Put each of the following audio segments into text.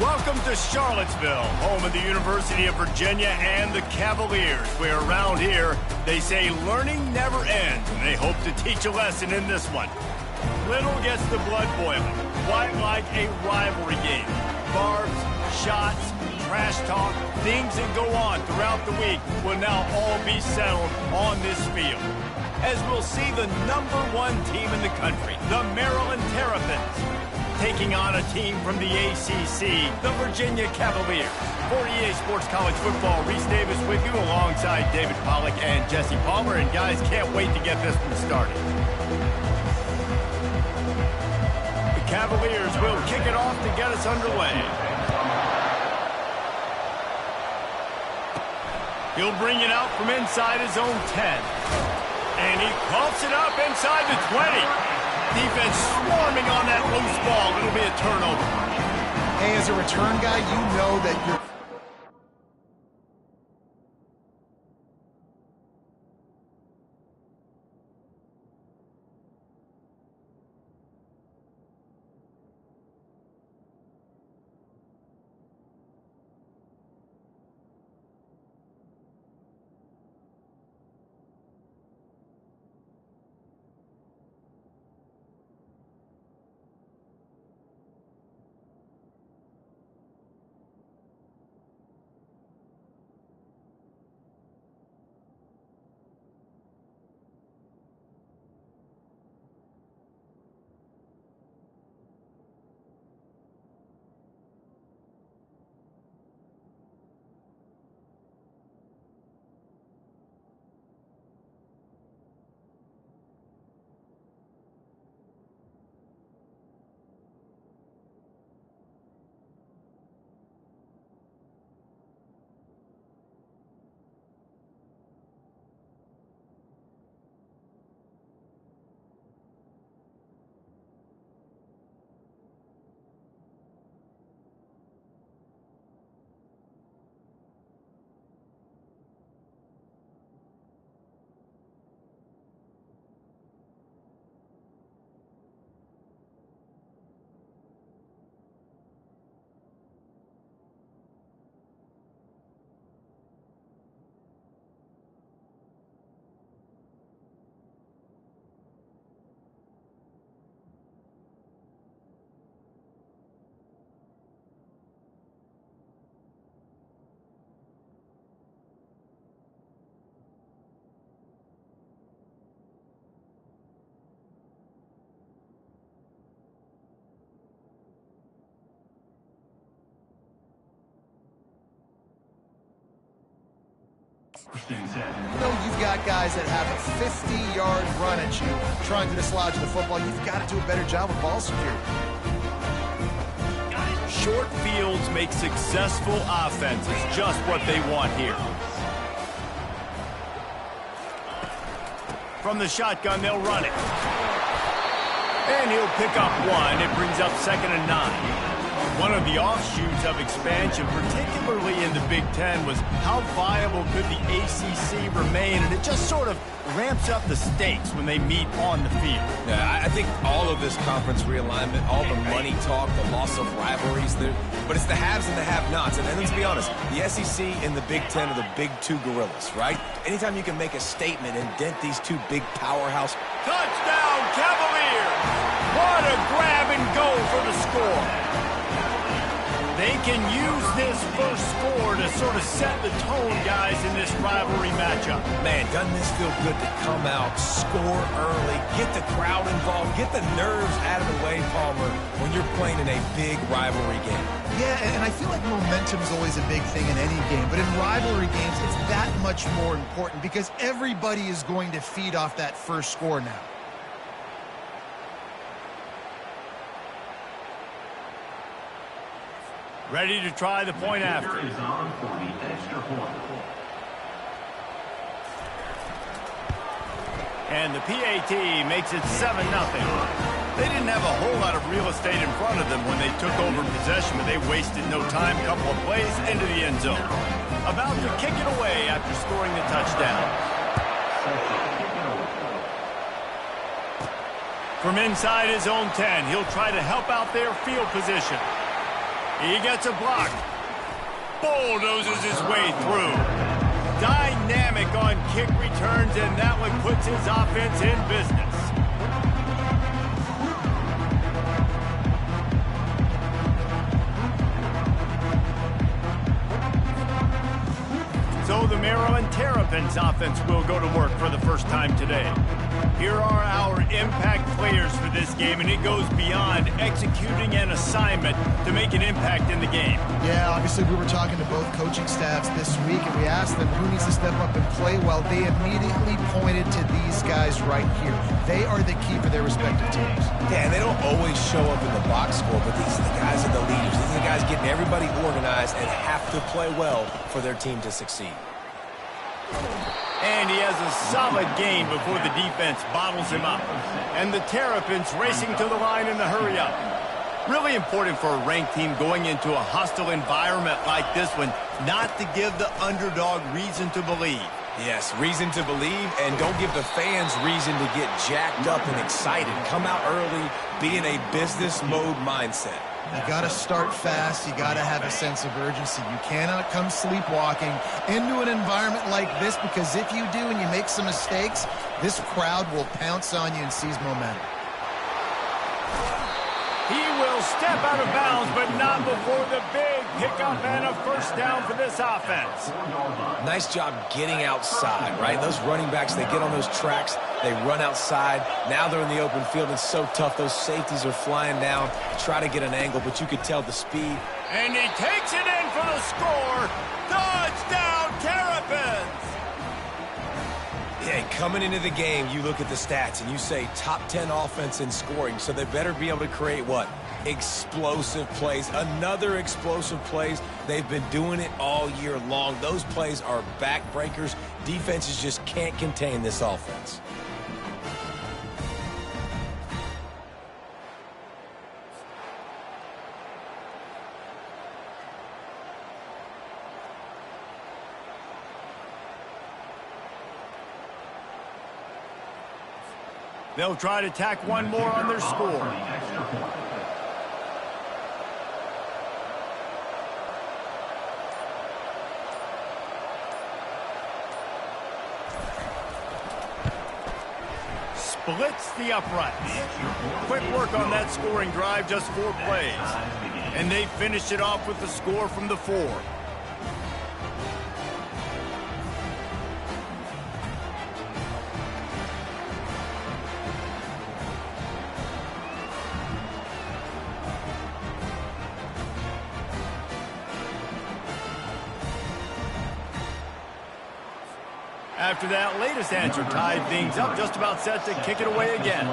Welcome to Charlottesville, home of the University of Virginia and the Cavaliers, where around here they say learning never ends, and they hope to teach a lesson in this one. Little gets the blood boiling, quite like a rivalry game. Barbs, shots, trash talk, things that go on throughout the week will now all be settled on this field, as we'll see the #1 team in the country, the Maryland Terrapins, taking on a team from the ACC, the Virginia Cavaliers. For EA Sports College Football, Reese Davis with you alongside David Pollack and Jesse Palmer. And guys, can't wait to get this one started. The Cavaliers will kick it off to get us underway. He'll bring it out from inside his own 10. And he coughs it up inside the 20. Defense swarming on that loose ball. It'll be a turnover. Hey, as a return guy, you know that you're... You've got guys that have a 50-yard run at you trying to dislodge the football. You've got to do a better job of ball security. Short fields make successful offenses just what they want here. From the shotgun, they'll run it. And he'll pick up one. It brings up 2nd and 9. One of the offshoots of expansion, particularly in the Big Ten, was how viable could the ACC remain, and it just sort of ramps up the stakes when they meet on the field. Yeah, I think all of this conference realignment, all the money talk, the loss of rivalries, but it's the haves and the have-nots. And let's be honest, the SEC and the Big Ten are the big two gorillas, right? Anytime you can make a statement and dent these two big powerhouse... Touchdown, Cavaliers! What a grab and go for the score. They can use this first score to sort of set the tone, guys, in this rivalry matchup. Man, doesn't this feel good to come out, score early, get the crowd involved, get the nerves out of the way, Palmer, when you're playing in a big rivalry game? Yeah, and I feel like momentum is always a big thing in any game, but in rivalry games, it's that much more important because everybody is going to feed off that first score now. Ready to try the point after. And the PAT makes it 7-0. They didn't have a whole lot of real estate in front of them when they took over possession, but they wasted no time. Couple of plays into the end zone. About to kick it away after scoring the touchdown. From inside his own 10, he'll try to help out their field position. He gets a block. Bulldozes his way through. Dynamic on kick returns, and that one puts his offense in business. So the Maryland Terrapins offense will go to work for the first time today. Here are our impact players for this game, and it goes beyond executing an assignment to make an impact in the game. Yeah, obviously we were talking to both coaching staffs this week, and we asked them who needs to step up and play well. They immediately pointed to these guys right here. They are the key for their respective teams. Yeah, and they don't always show up in the box score, but these are the guys that are the leaders. These are the guys getting everybody organized and have to play well for their team to succeed. And he has a solid gain before the defense bottles him up. And the Terrapins racing to the line in the hurry-up. Really important for a ranked team going into a hostile environment like this one, not to give the underdog reason to believe. Yes, reason to believe, and don't give the fans reason to get jacked up and excited. Come out early, be in a business mode mindset. You got to start fast. You got to have a sense of urgency. You cannot come sleepwalking into an environment like this, because if you do and you make some mistakes, this crowd will pounce on you and seize momentum. He will step out of bounds, but not before the big pickup and a first down for this offense. Nice job getting outside, right? Those running backs, they get on those tracks, they run outside. Now they're in the open field. It's so tough. Those safeties are flying down, try to get an angle, but you could tell the speed. And he takes it in for the score. Touchdown, Terrapins! Yeah, coming into the game, you look at the stats and you say top 10 offense in scoring, so they better be able to create what? Explosive plays. Another explosive plays. They've been doing it all year long. Those plays are backbreakers. Defenses just can't contain this offense. They'll try to tack one more on their score. Splits the uprights. Quick work on that scoring drive, just 4 plays. And they finish it off with the score from the 4. After that latest answer tied things up, just about set to kick it away again.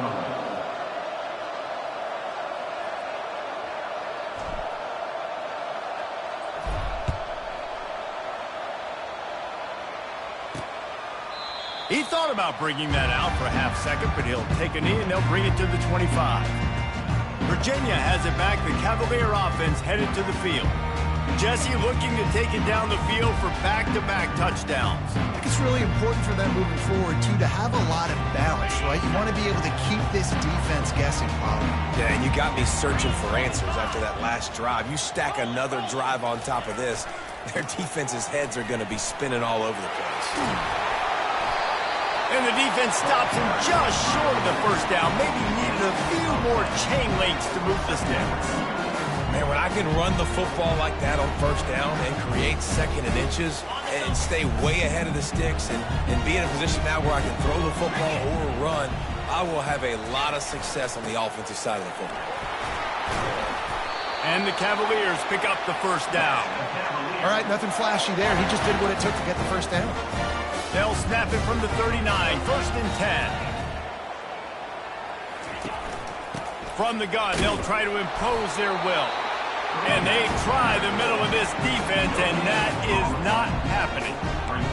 He thought about bringing that out for a half second, but he'll take a knee and they'll bring it to the 25. Virginia has it back. The Cavalier offense headed to the field. Jesse looking to take it down the field for back-to-back touchdowns. I think it's really important for them moving forward, too, to have a lot of balance, right? You want to be able to keep this defense guessing, Paulie. Yeah, and you got me searching for answers after that last drive. You stack another drive on top of this, their defense's heads are going to be spinning all over the place. And the defense stops him just short of the first down. Maybe needed a few more chain links to move the sticks. Man, when I can run the football like that on first down and create second and inches and stay way ahead of the sticks and be in a position now where I can throw the football or run, I will have a lot of success on the offensive side of the football. And the Cavaliers pick up the first down. All right, nothing flashy there. He just did what it took to get the first down. They'll snap it from the 39, first and 10. From the gun, they'll try to impose their will. And they try the middle of this defense, and that is not happening.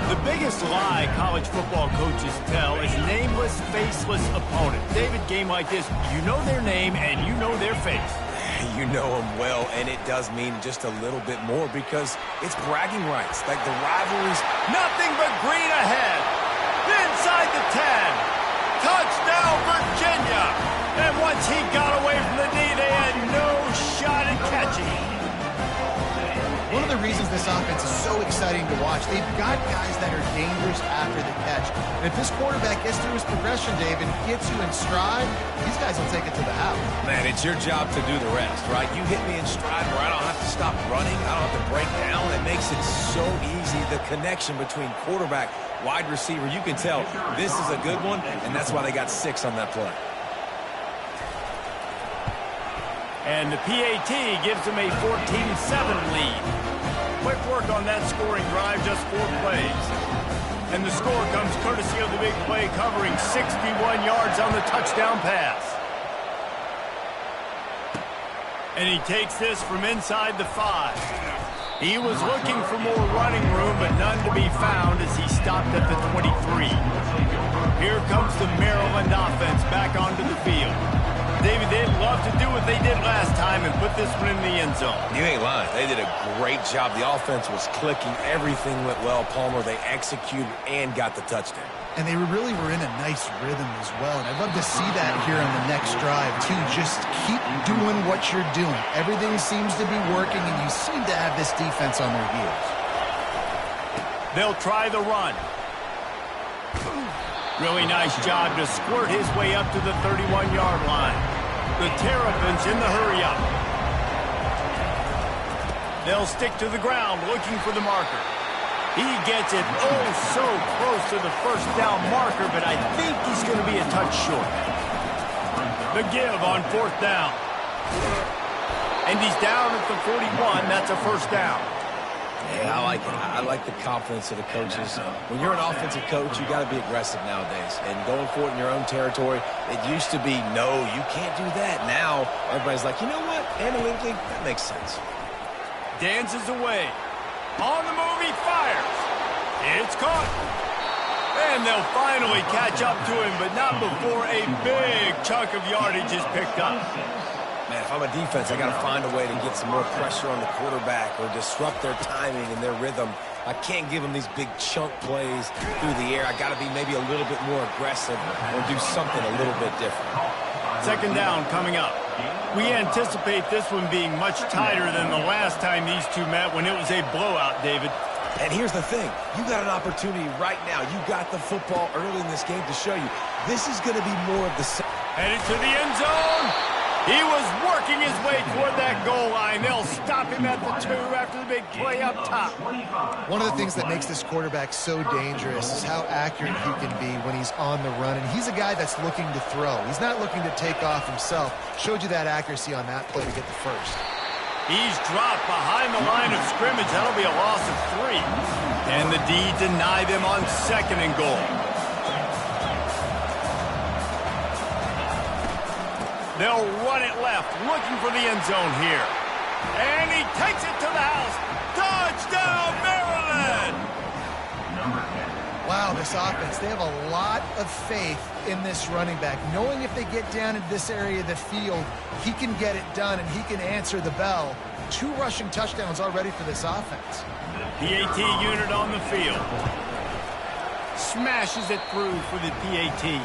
The biggest lie college football coaches tell is nameless, faceless opponents. David, game like this, you know their name and you know their face. You know them well, and it does mean just a little bit more because it's bragging rights. Like the rivalries. Nothing but green ahead. Inside the 10. Touchdown, Virginia. And once he got away from the knee, they had no shot at catching. reasons this offense is so exciting to watch. They've got guys that are dangerous after the catch. And if this quarterback gets through his progression, Dave, and gets you in stride, these guys will take it to the house. Man, it's your job to do the rest, right? You hit me in stride where I don't have to stop running. I don't have to break down. It makes it so easy. The connection between quarterback, wide receiver, you can tell this is a good one, and that's why they got 6 on that play. And the PAT gives them a 14-7 lead. Quick work on that scoring drive, just 4 plays. And the score comes courtesy of the big play covering 61 yards on the touchdown pass. And he takes this from inside the 5. He was looking for more running room, but none to be found as he stopped at the 23. Here comes the Maryland offense back onto the field. David, they'd love to do what they did last time and put this one in the end zone. You ain't lying. They did a great job. The offense was clicking. Everything went well, Palmer. They executed and got the touchdown. And they really were in a nice rhythm as well. And I'd love to see that here on the next drive, too. Just keep doing what you're doing. Everything seems to be working, and you seem to have this defense on their heels. They'll try the run. Really nice job to squirt his way up to the 31-yard line. The Terrapins in the hurry-up. They'll stick to the ground looking for the marker. He gets it oh so close to the first down marker, but I think he's going to be a touch short. The give on 4th down. And he's down at the 41. That's a first down. Yeah, I like it. I like the confidence of the coaches. When you're an offensive coach, you got to be aggressive nowadays. And going for it in your own territory, it used to be, no, you can't do that. Now, everybody's like, you know what? Analytically, that makes sense. Dances away. On the move, he fires. It's caught. And they'll finally catch up to him, but not before a big chunk of yardage is picked up. Man, if I'm a defense, I got to find a way to get some more pressure on the quarterback or disrupt their timing and their rhythm. I can't give them these big chunk plays through the air. I got to be maybe a little bit more aggressive or do something a little bit different. 2nd down coming up. We anticipate this one being much tighter than the last time these two met when it was a blowout, David. And here's the thing. You got an opportunity right now. You got the football early in this game to show you. This is going to be more of the same. Headed to the end zone. He was working his way toward that goal line. They'll stop him at the 2 after the big play up top. One of the things that makes this quarterback so dangerous is how accurate he can be when he's on the run. And he's a guy that's looking to throw. He's not looking to take off himself. Showed you that accuracy on that play to get the first. He's dropped behind the line of scrimmage. That'll be a loss of 3. And the D deny them on 2nd and goal. They'll run it left, looking for the end zone here. And he takes it to the house. Touchdown, Maryland! Wow, this offense, they have a lot of faith in this running back, knowing if they get down into this area of the field, he can get it done and he can answer the bell. 2 rushing touchdowns already for this offense. PAT unit on the field. Smashes it through for the PAT.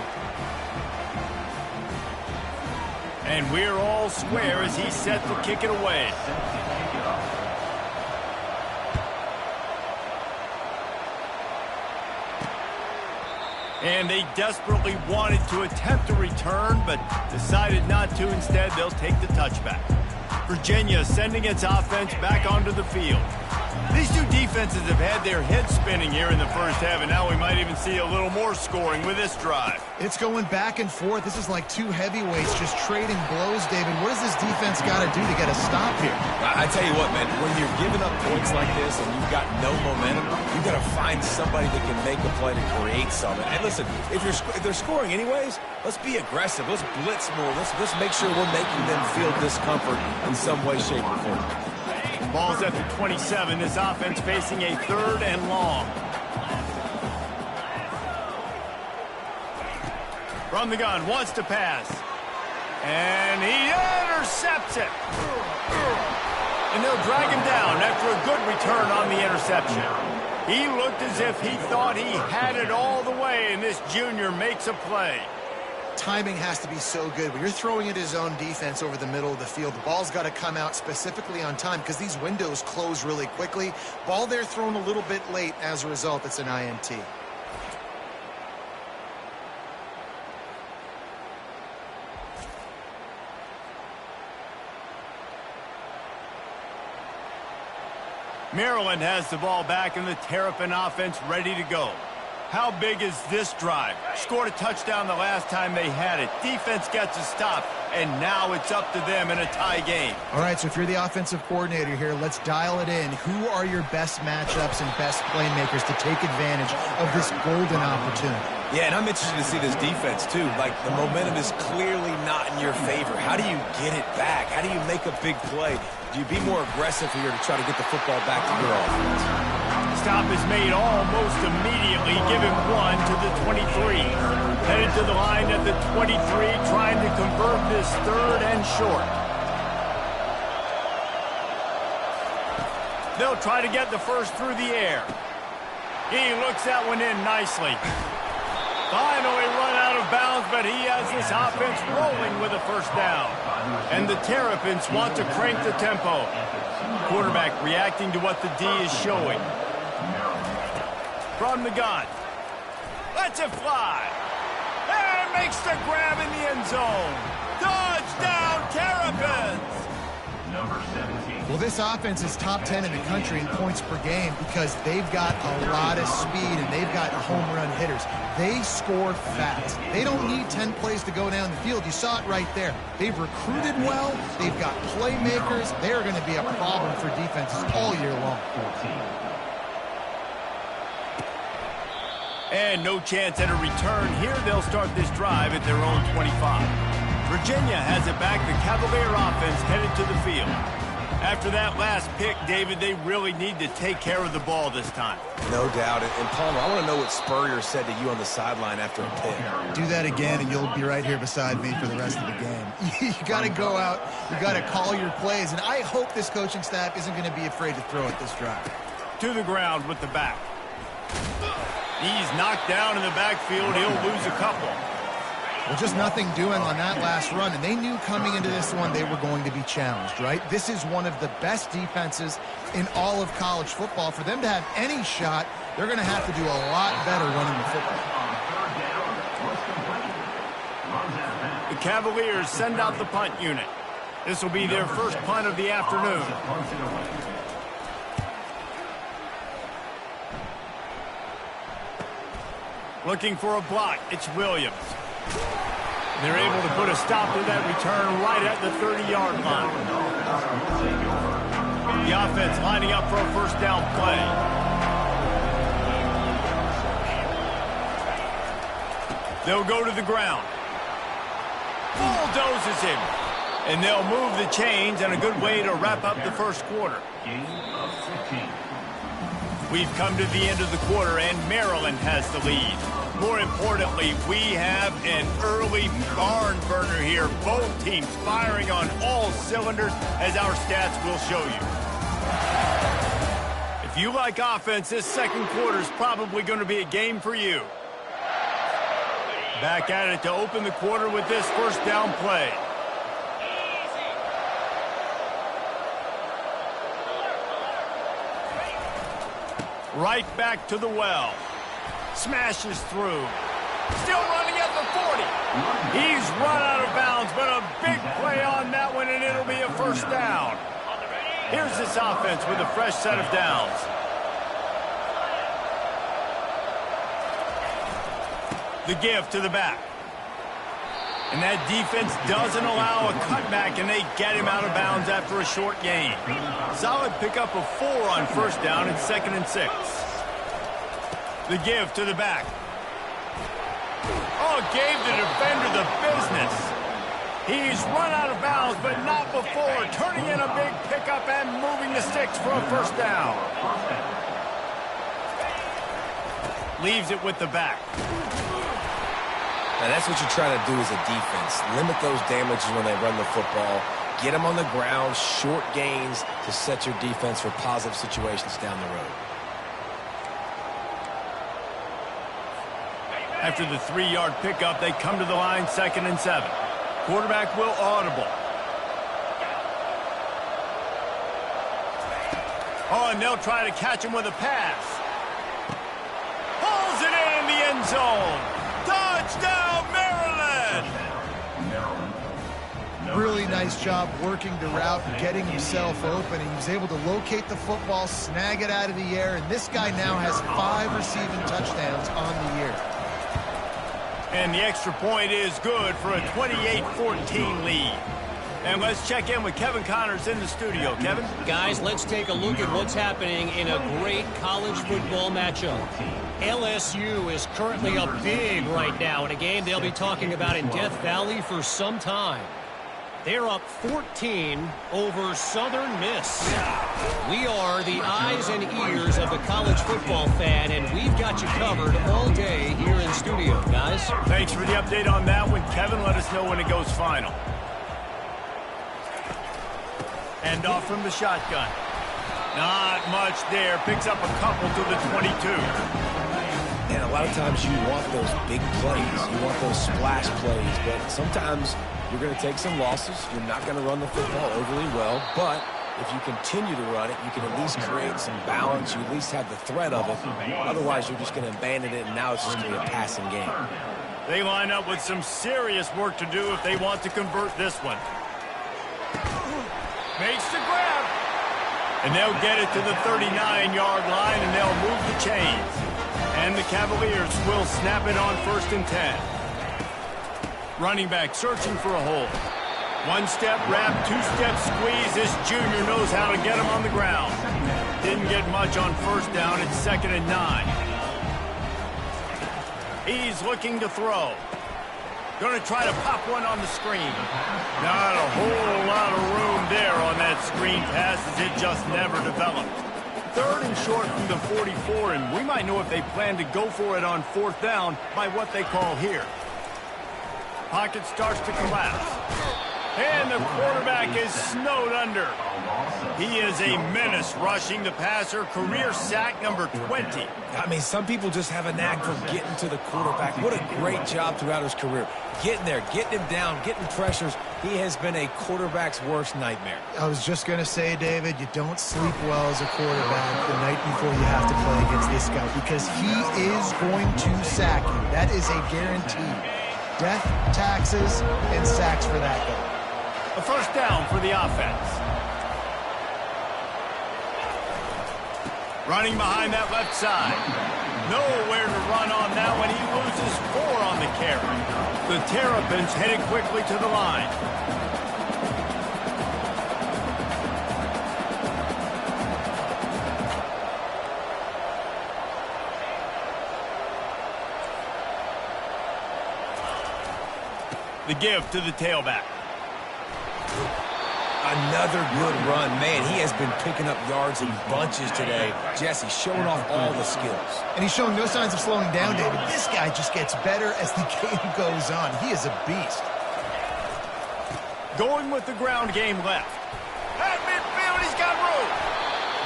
And we're all square as he's set to kick it away. And they desperately wanted to attempt a return, but decided not to. Instead, they'll take the touchback. Virginia sending its offense back onto the field. These two defenses have had their heads spinning here in the first half, and now we might even see a little more scoring with this drive. It's going back and forth. This is like 2 heavyweights just trading blows, David. What does this defense got to do to get a stop here? I tell you what, man, when you're giving up points like this and you've got no momentum, you've got to find somebody that can make a play to create something. And listen, if they're scoring anyways, let's be aggressive. Let's blitz more. Let's make sure we're making them feel discomfort in some way, shape, or form. Ball's at the 27. This offense facing a 3rd and long. From the gun, wants to pass. And he intercepts it. And they'll drag him down after a good return on the interception. He looked as if he thought he had it all the way, and this junior makes a play. timing has to be so good. When you're throwing at his own defense over the middle of the field, the ball's got to come out specifically on time because these windows close really quickly. Ball there thrown a little bit late. As a result, it's an INT. Maryland has the ball back and the Terrapin offense ready to go. How big is this drive? Scored a touchdown the last time they had it. Defense gets a stop, and now it's up to them in a tie game. All right, so if you're the offensive coordinator here, let's dial it in. Who are your best matchups and best playmakers to take advantage of this golden opportunity? Yeah, and I'm interested to see this defense, too. Like, the momentum is clearly not in your favor. How do you get it back? How do you make a big play? Do you be more aggressive here to try to get the football back to your offense? Stop is made almost immediately. Give him 1 to the 23. Headed to the line at the 23, trying to convert this third and short. They'll try to get the first through the air. He looks that one in nicely. Finally run out of bounds, but he has this offense rolling with a first down. And the Terrapins want to crank the tempo. Quarterback reacting to what the D is showing. From the gun. Lets it fly. And makes the grab in the end zone. Touchdown, Terrapins! Number 17. Well, this offense is top 10 in the country in points per game because they've got a lot of speed and they've got home run hitters. They score fast. They don't need 10 plays to go down the field. You saw it right there. They've recruited well. They've got playmakers. They're going to be a problem for defenses all year long. 14. And no chance at a return here. They'll start this drive at their own 25. Virginia has it back. The Cavalier offense headed to the field. After that last pick, David, they really need to take care of the ball this time. No doubt. And Palmer, I want to know what Spurrier said to you on the sideline after a pick. Do that again, and you'll be right here beside me for the rest of the game. You got to go out. You got to call your plays. And I hope this coaching staff isn't going to be afraid to throw at this drive. To the ground with the back. He's knocked down in the backfield. He'll lose a couple. Well, just nothing doing on that last run, and they knew coming into this one they were going to be challenged, right? This is one of the best defenses in all of college football. For them to have any shot, they're going to have to do a lot better running the football. The Cavaliers send out the punt unit. This will be their first punt of the afternoon. Looking for a block. It's Williams. They're able to put a stop to that return right at the 30-yard line. The offense lining up for a first down play. They'll go to the ground. Bulldozes him. And they'll move the chains, and a good way to wrap up the first quarter. We've come to the end of the quarter, and Maryland has the lead. More importantly, we have an early barn burner here. Both teams firing on all cylinders, as our stats will show you. If you like offense, this second quarter is probably going to be a game for you. Back at it to open the quarter with this first down play. Right back to the well. Smashes through. Still running at the 40. He's run out of bounds, but a big play on that one, and it'll be a first down. Here's this offense with a fresh set of downs. The give to the back. And that defense doesn't allow a cutback, and they get him out of bounds after a short gain. Solid pickup of 4 on first down and 2nd and 6. The give to the back. Oh, gave the defender the business. He's run out of bounds, but not before. Turning in a big pickup and moving the sticks for a first down. Leaves it with the back. Now, that's what you're trying to do as a defense. Limit those damages when they run the football. Get them on the ground, short gains to set your defense for positive situations down the road. After the 3-yard pickup, they come to the line 2nd and 7. Quarterback will audible. Oh, and they'll try to catch him with a pass. Pulls it in the end zone. Touchdown, Maryland! Really nice job working the route and getting himself open. He was able to locate the football, snag it out of the air, and this guy now has 5 receiving touchdowns on the year. And the extra point is good for a 28-14 lead. And let's check in with Kevin Connors in the studio. Kevin? Guys, let's take a look at what's happening in a great college football matchup. LSU is currently up big right now in a game they'll be talking about in Death Valley for some time. They're up 14 over Southern Miss. We are the eyes and ears of the college football fan, and we've got you covered all day here in studio, guys. Thanks for the update on that one, Kevin. Let us know when it goes final. And off from the shotgun. Not much there. Picks up a couple to the 22. And a lot of times you want those big plays. You want those splash plays. But sometimes you're going to take some losses. You're not going to run the football overly well. But if you continue to run it, you can at least create some balance. You at least have the threat of it. Otherwise, you're just going to abandon it, and now it's just going to be a passing game. They line up with some serious work to do if they want to convert this one. Makes the grab. And they'll get it to the 39-yard line, and they'll move the chains. And the Cavaliers will snap it on 1st and 10. Running back searching for a hole. 1-step wrap, 2-step squeeze. This junior knows how to get him on the ground. Didn't get much on 1st down. It's 2nd and 9. He's looking to throw. Going to try to pop one on the screen. Not a whole lot of room there on that screen pass as it just never developed. 3rd and short from the 44, and we might know if they plan to go for it on 4th down by what they call here. Pocket starts to collapse. And the quarterback is snowed under. He is a menace rushing the passer. Career sack number 20. I mean, some people just have a knack for getting to the quarterback. What a great job throughout his career. Getting there, getting him down, getting pressures. He has been a quarterback's worst nightmare. I was just going to say, David, you don't sleep well as a quarterback the night before you have to play against this guy because he is going to sack you. That is a guarantee. Death, taxes, and sacks for that guy. A 1st down for the offense. Running behind that left side. Nowhere to run on that one. He loses 4 on the carry. The Terrapins headed quickly to the line. The give to the tailback. Another good run. Man, he has been picking up yards in bunches today. Jesse showing off all the skills. And he's showing no signs of slowing down, David. This guy just gets better as the game goes on. He is a beast. Going with the ground game left. At midfield, he's got room.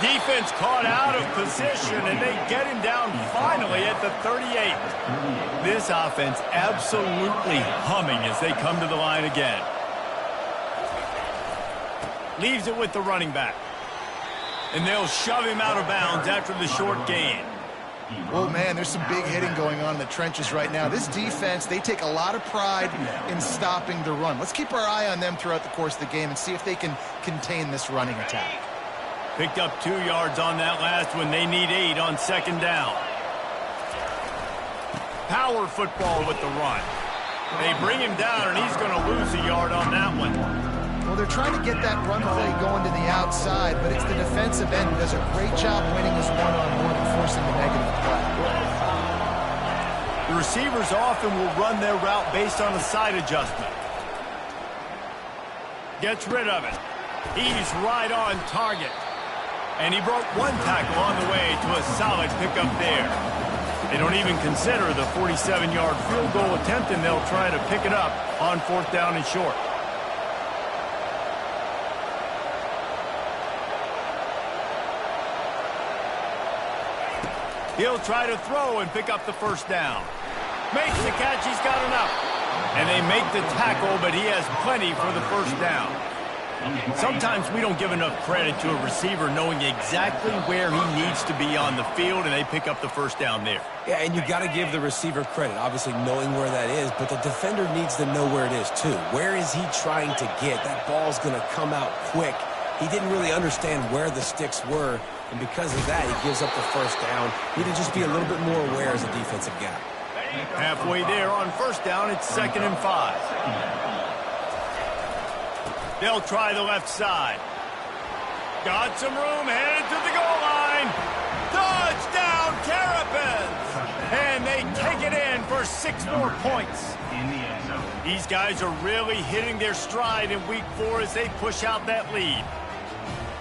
Defense caught out of position, and they get him down finally at the 38. This offense absolutely humming as they come to the line again. Leaves it with the running back. And they'll shove him out of bounds after the short gain. Well, man, there's some big hitting going on in the trenches right now. This defense, they take a lot of pride in stopping the run. Let's keep our eye on them throughout the course of the game and see if they can contain this running attack. Picked up 2 yards on that last one. They need 8 on 2nd down. Power football with the run. They bring him down, and he's going to lose a yard on that one. Well, they're trying to get that run play going to the outside, but it's the defensive end who does a great job winning his one-on-one and forcing the negative play. The receivers often will run their route based on a side adjustment. Gets rid of it. He's right on target. And he broke 1 tackle on the way to a solid pickup there. They don't even consider the 47-yard field goal attempt, and they'll try to pick it up on 4th down and short. He'll try to throw and pick up the 1st down. Makes the catch. He's got enough. And they make the tackle, but he has plenty for the first down. Sometimes we don't give enough credit to a receiver knowing exactly where he needs to be on the field, and they pick up the first down there. Yeah, and you got to give the receiver credit, obviously knowing where that is, but the defender needs to know where it is too. Where is he trying to get? That ball's going to come out quick. He didn't really understand where the sticks were, and because of that, he gives up the first down. He need to just be a little bit more aware as a defensive guy. Halfway there on first down, it's 2nd and 5. They'll try the left side. Got some room, headed to the goal line. Touchdown, Terrapins! And they take it in for 6 more points. These guys are really hitting their stride in week 4 as they push out that lead.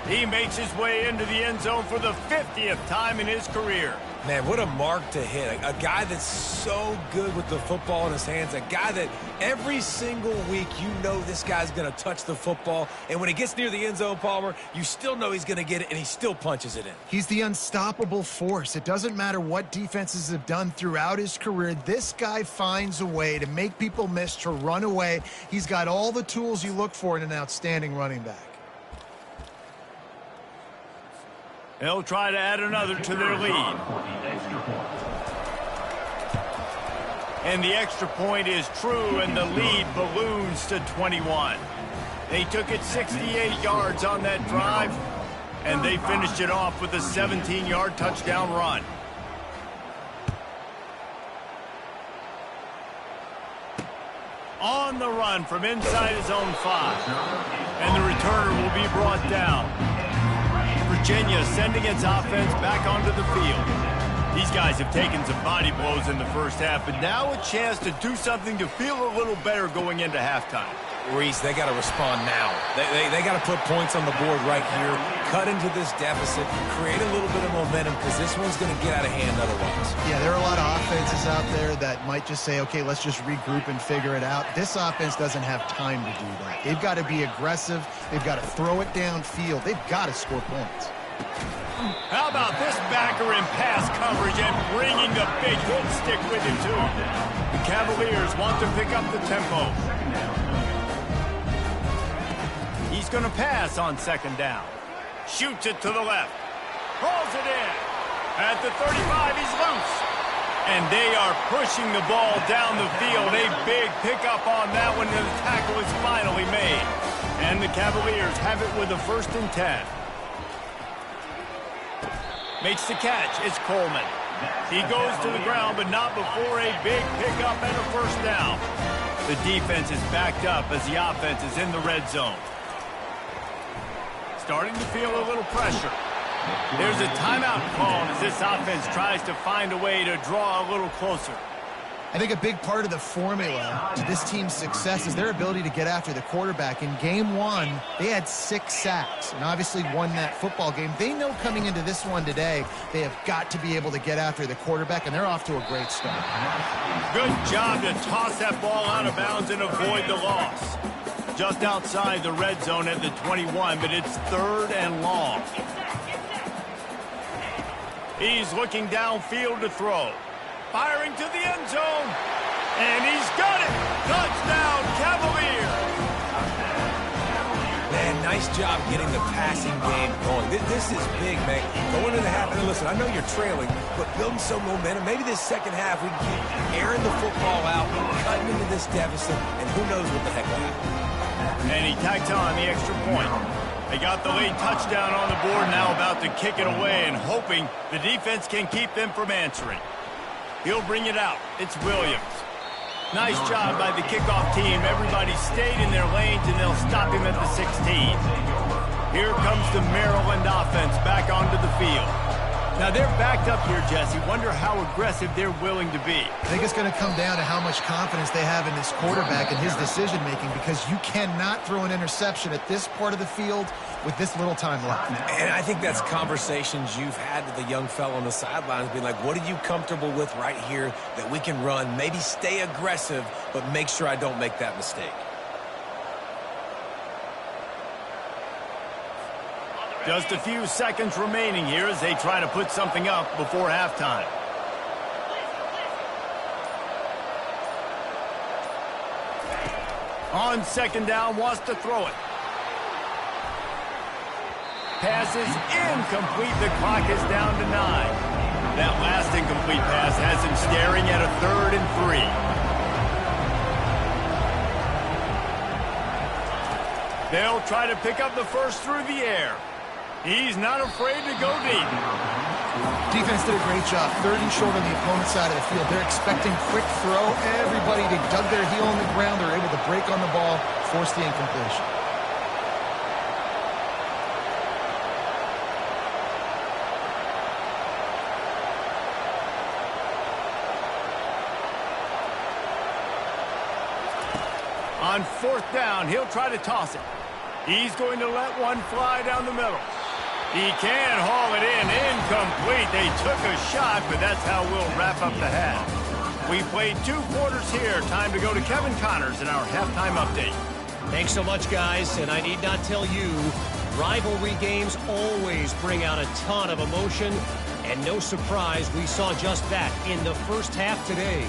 He makes his way into the end zone for the 50th time in his career. Man, what a mark to hit. A guy that's so good with the football in his hands. A guy that every single week you know this guy's going to touch the football. And when he gets near the end zone, Palmer, you still know he's going to get it, and he still punches it in. He's the unstoppable force. It doesn't matter what defenses have done throughout his career. This guy finds a way to make people miss, to run away. He's got all the tools you look for in an outstanding running back. They'll try to add another to their lead. And the extra point is true, and the lead balloons to 21. They took it 68 yards on that drive, and they finished it off with a 17-yard touchdown run. On the run from inside his own 5. And the returner will be brought down. Virginia sending its offense back onto the field. These guys have taken some body blows in the first half, but now a chance to do something to feel a little better going into halftime. Reese, they got to respond now. They got to put points on the board right here, cut into this deficit, create a little bit of momentum, because this one's going to get out of hand otherwise. Yeah, there are a lot of offenses out there that might just say, okay, let's just regroup and figure it out. This offense doesn't have time to do that. They've got to be aggressive. They've got to throw it downfield. They've got to score points. How about this backer in pass coverage and bringing the big hit stick with him, too? The Cavaliers want to pick up the tempo. He's going to pass on 2nd down. Shoots it to the left. Pulls it in. At the 35, he's loose. And they are pushing the ball down the field. A big pickup on that one, and the tackle is finally made. And the Cavaliers have it with a 1st and 10. Makes the catch. It's Coleman. He goes to the ground, but not before a big pickup and a 1st down. The defense is backed up as the offense is in the red zone. Starting to feel a little pressure. There's a timeout called as this offense tries to find a way to draw a little closer. I think a big part of the formula to this team's success is their ability to get after the quarterback. In game 1, they had 6 sacks and obviously won that football game. They know coming into this one today, they have got to be able to get after the quarterback, and they're off to a great start. Good job to toss that ball out of bounds and avoid the loss. Just outside the red zone at the 21, but it's 3rd and long. He's looking downfield to throw. Firing to the end zone. And he's got it. Touchdown, Cavaliers. Man, nice job getting the passing game going. This is big, man. Going into the half, and listen, I know you're trailing, but building some momentum. Maybe this second half we can keep airing the football out, cutting into this deficit, and who knows what the heck will happen. And he tacks on the extra point. They got the late touchdown on the board, now about to kick it away and hoping the defense can keep them from answering. He'll bring it out. It's Williams. Nice job by the kickoff team. Everybody stayed in their lanes, and they'll stop him at the 16. Here comes the Maryland offense back onto the field. Now, they're backed up here, Jesse. Wonder how aggressive they're willing to be. I think it's going to come down to how much confidence they have in this quarterback and his decision-making, because you cannot throw an interception at this part of the field with this little time left. And I think that's conversations you've had with the young fellow on the sidelines, being like, what are you comfortable with right here that we can run? Maybe stay aggressive, but make sure I don't make that mistake. Just a few seconds remaining here as they try to put something up before halftime. On second down, wants to throw it. Pass is incomplete. The clock is down to 9. That last incomplete pass has him staring at a 3rd and 3. They'll try to pick up the first through the air. He's not afraid to go deep. Defense did a great job. 3rd and short on the opponent's side of the field. They're expecting quick throw. Everybody dug their heel on the ground. They're able to break on the ball, force the incompletion. On 4th down, he'll try to toss it. He's going to let one fly down the middle. He can haul it in. Incomplete. They took a shot, but that's how we'll wrap up the half. We played 2 quarters here. Time to go to Kevin Connors in our halftime update. Thanks so much, guys. And I need not tell you, rivalry games always bring out a ton of emotion. And no surprise, we saw just that in the first half today.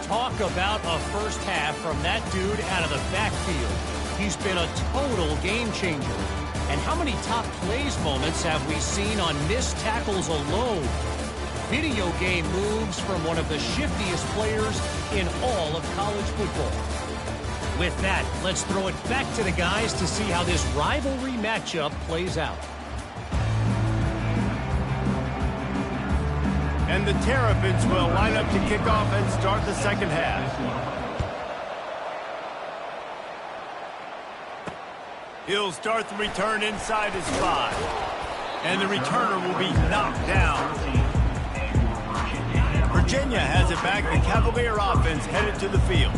Talk about a first half from that dude out of the backfield. He's been a total game changer. And how many top plays moments have we seen on missed tackles alone? Video game moves from one of the shiftiest players in all of college football. With that, let's throw it back to the guys to see how this rivalry matchup plays out. And the Terrapins will line up to kick off and start the second half. He'll start the return inside his 5. And the returner will be knocked down. Virginia has it back. The Cavalier offense headed to the field.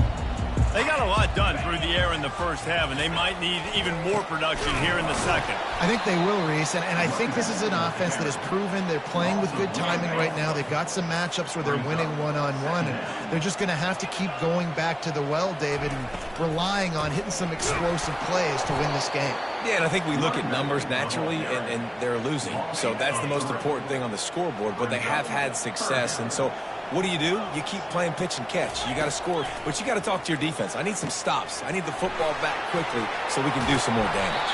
They got a lot done through the air in the first half, and they might need even more production here in the second. I think they will, Reese, and I think this is an offense that has proven they're playing with good timing right now. They've got some matchups where they're winning one-on-one, and they're just going to have to keep going back to the well, David, and relying on hitting some explosive plays to win this game. Yeah, and I think we look at numbers naturally, and they're losing. So that's the most important thing on the scoreboard, but they have had success, and so what do? You keep playing pitch and catch. You got to score, but you got to talk to your defense. I need some stops. I need the football back quickly so we can do some more damage.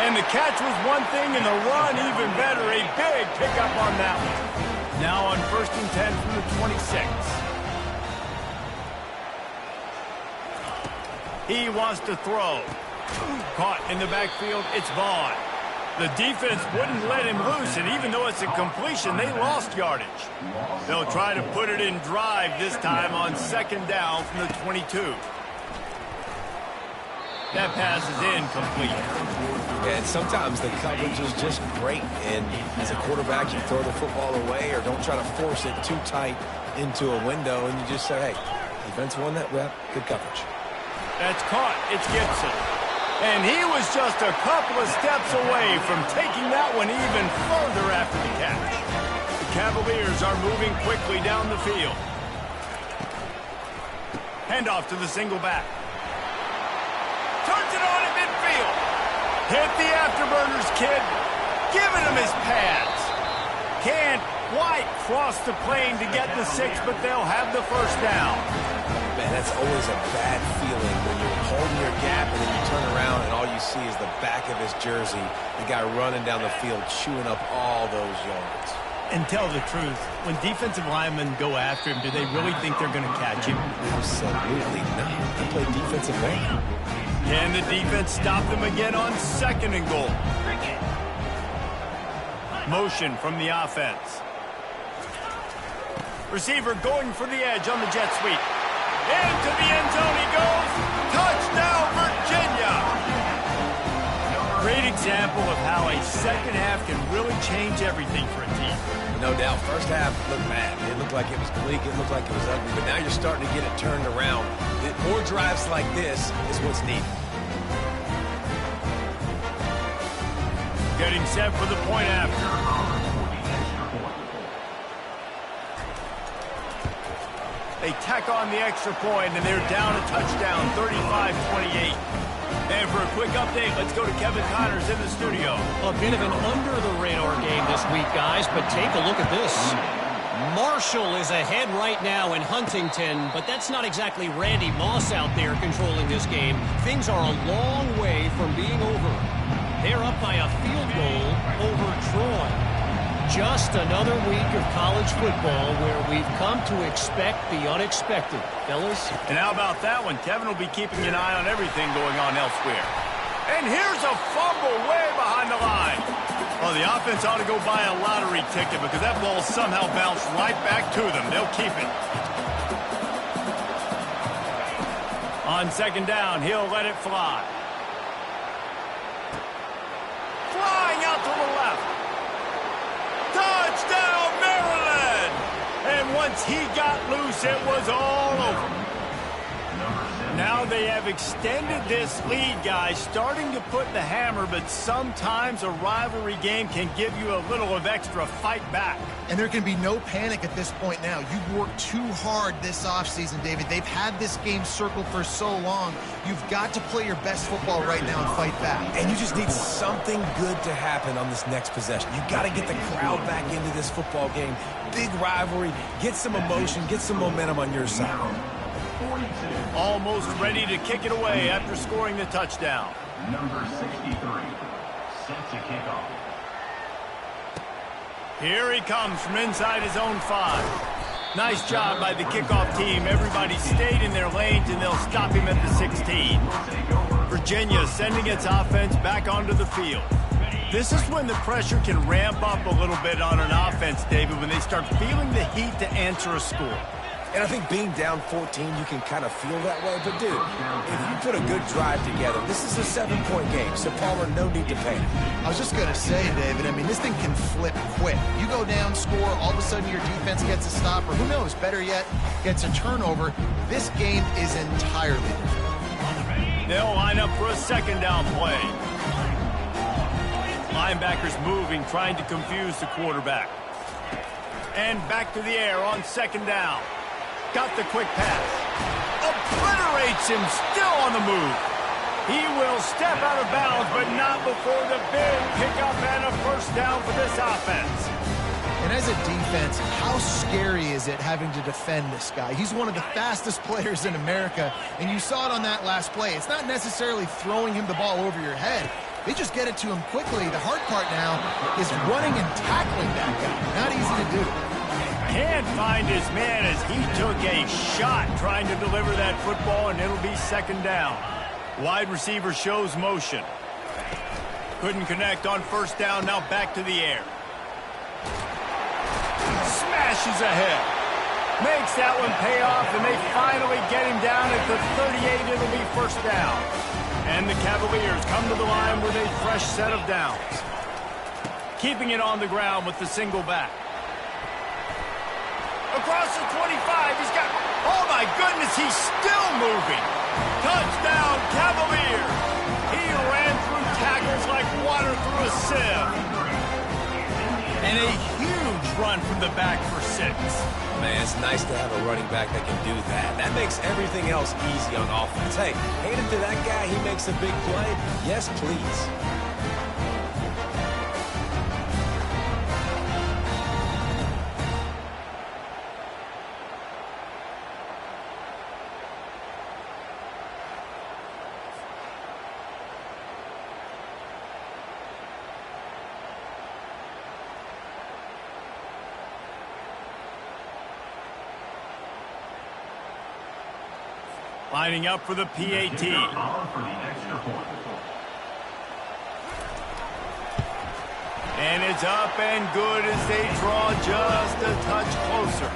And the catch was one thing, and the run even better. A big pickup on that one. Now on 1st and 10 from the 26. He wants to throw. Caught in the backfield, it's Vaughn. The defense wouldn't let him loose, and even though it's a completion, they lost yardage. They'll try to put it in drive this time on 2nd down from the 22. That pass is incomplete. And sometimes the coverage is just great, and as a quarterback, you throw the football away or don't try to force it too tight into a window, and you just say, hey, defense won that rep, good coverage. That's caught. It's Gibson. And he was just a couple of steps away from taking that one even further after the catch. The Cavaliers are moving quickly down the field. Handoff to the single back. Turns it on at midfield. Hit the afterburners, kid. Giving him his pads. Can't quite cross the plane to get the 6, but they'll have the first down. Man, that's always a bad feeling when you're holding your gap and then you turn around and all you see is the back of his jersey. The guy running down the field, chewing up all those yards. And tell the truth, when defensive linemen go after him, do they really think they're going to catch him? Absolutely not. They play defensive end. Can the defense stop them again on 2nd and goal? Motion from the offense. Receiver going for the edge on the jet sweep. Into the end zone he goes. Touchdown, Virginia! Great example of how a second half can really change everything for a team. No doubt. First half looked bad. It looked like it was bleak. It looked like it was ugly. But now you're starting to get it turned around. More drives like this is what's needed. Getting set for the point after. They tack on the extra point, and they're down a touchdown, 35-28. And for a quick update, let's go to Kevin Connors in the studio. A bit of an under-the-radar game this week, guys, but take a look at this. Marshall is ahead right now in Huntington, but that's not exactly Randy Moss out there controlling this game. Things are a long way from being over. They're up by a field goal over Troy. Just another week of college football where we've come to expect the unexpected. Fellas? And how about that one? Kevin will be keeping an eye on everything going on elsewhere. And here's a fumble way behind the line. Well, the offense ought to go buy a lottery ticket because that ball somehow bounced right back to them. They'll keep it. On second down, he'll let it fly. Flying out to the left. Touchdown, Maryland! And once he got loose, it was all over. Now they have extended this lead, guys, starting to put the hammer, but sometimes a rivalry game can give you a little of extra fight back. And there can be no panic at this point now. You've worked too hard this offseason, David. They've had this game circled for so long. You've got to play your best football right now and fight back. And you just need something good to happen on this next possession. You got to get the crowd back into this football game. Big rivalry. Get some emotion. Get some momentum on your side. Almost ready to kick it away after scoring the touchdown. Number 63, set to kick off. Here he comes from inside his own 5. Nice job by the kickoff team. Everybody stayed in their lanes, and they'll stop him at the 16. Virginia sending its offense back onto the field. This is when the pressure can ramp up a little bit on an offense, David, when they start feeling the heat to answer a score. And I think being down 14, you can kind of feel that way. But, dude, if you put a good drive together, this is a 7-point game. So, Palmer, no need to panic. I was just going to say, David, I mean, this thing can flip quick. You go down, score, all of a sudden your defense gets a stop, or who knows, better yet, gets a turnover. This game is entirely different. They'll line up for a second down play. Linebackers moving, trying to confuse the quarterback. And back to the air on second down. Got the quick pass. Obliterates him, still on the move. He will step out of bounds, but not before the big pickup and a first down for this offense. And as a defense, how scary is it having to defend this guy? He's one of the fastest players in America, and you saw it on that last play. It's not necessarily throwing him the ball over your head. They just get it to him quickly. The hard part now is running and tackling that guy. Not easy to do. Can't find his man as he took a shot trying to deliver that football, and it'll be second down. Wide receiver shows motion. Couldn't connect on first down, now back to the air. Smashes ahead. Makes that one pay off, and they finally get him down at the 38. It'll be first down. And the Cavaliers come to the line with a fresh set of downs. Keeping it on the ground with the single back. Across the 25, he's got, oh my goodness, he's still moving. Touchdown, Cavaliers. He ran through tackles like water through a sieve. And a huge run from the back for 6. Man, it's nice to have a running back that can do that. That makes everything else easy on offense. Hey, hand it to that guy, he makes a big play. Yes, please. Lining up for the PAT. And it's up and good as they draw just a touch closer.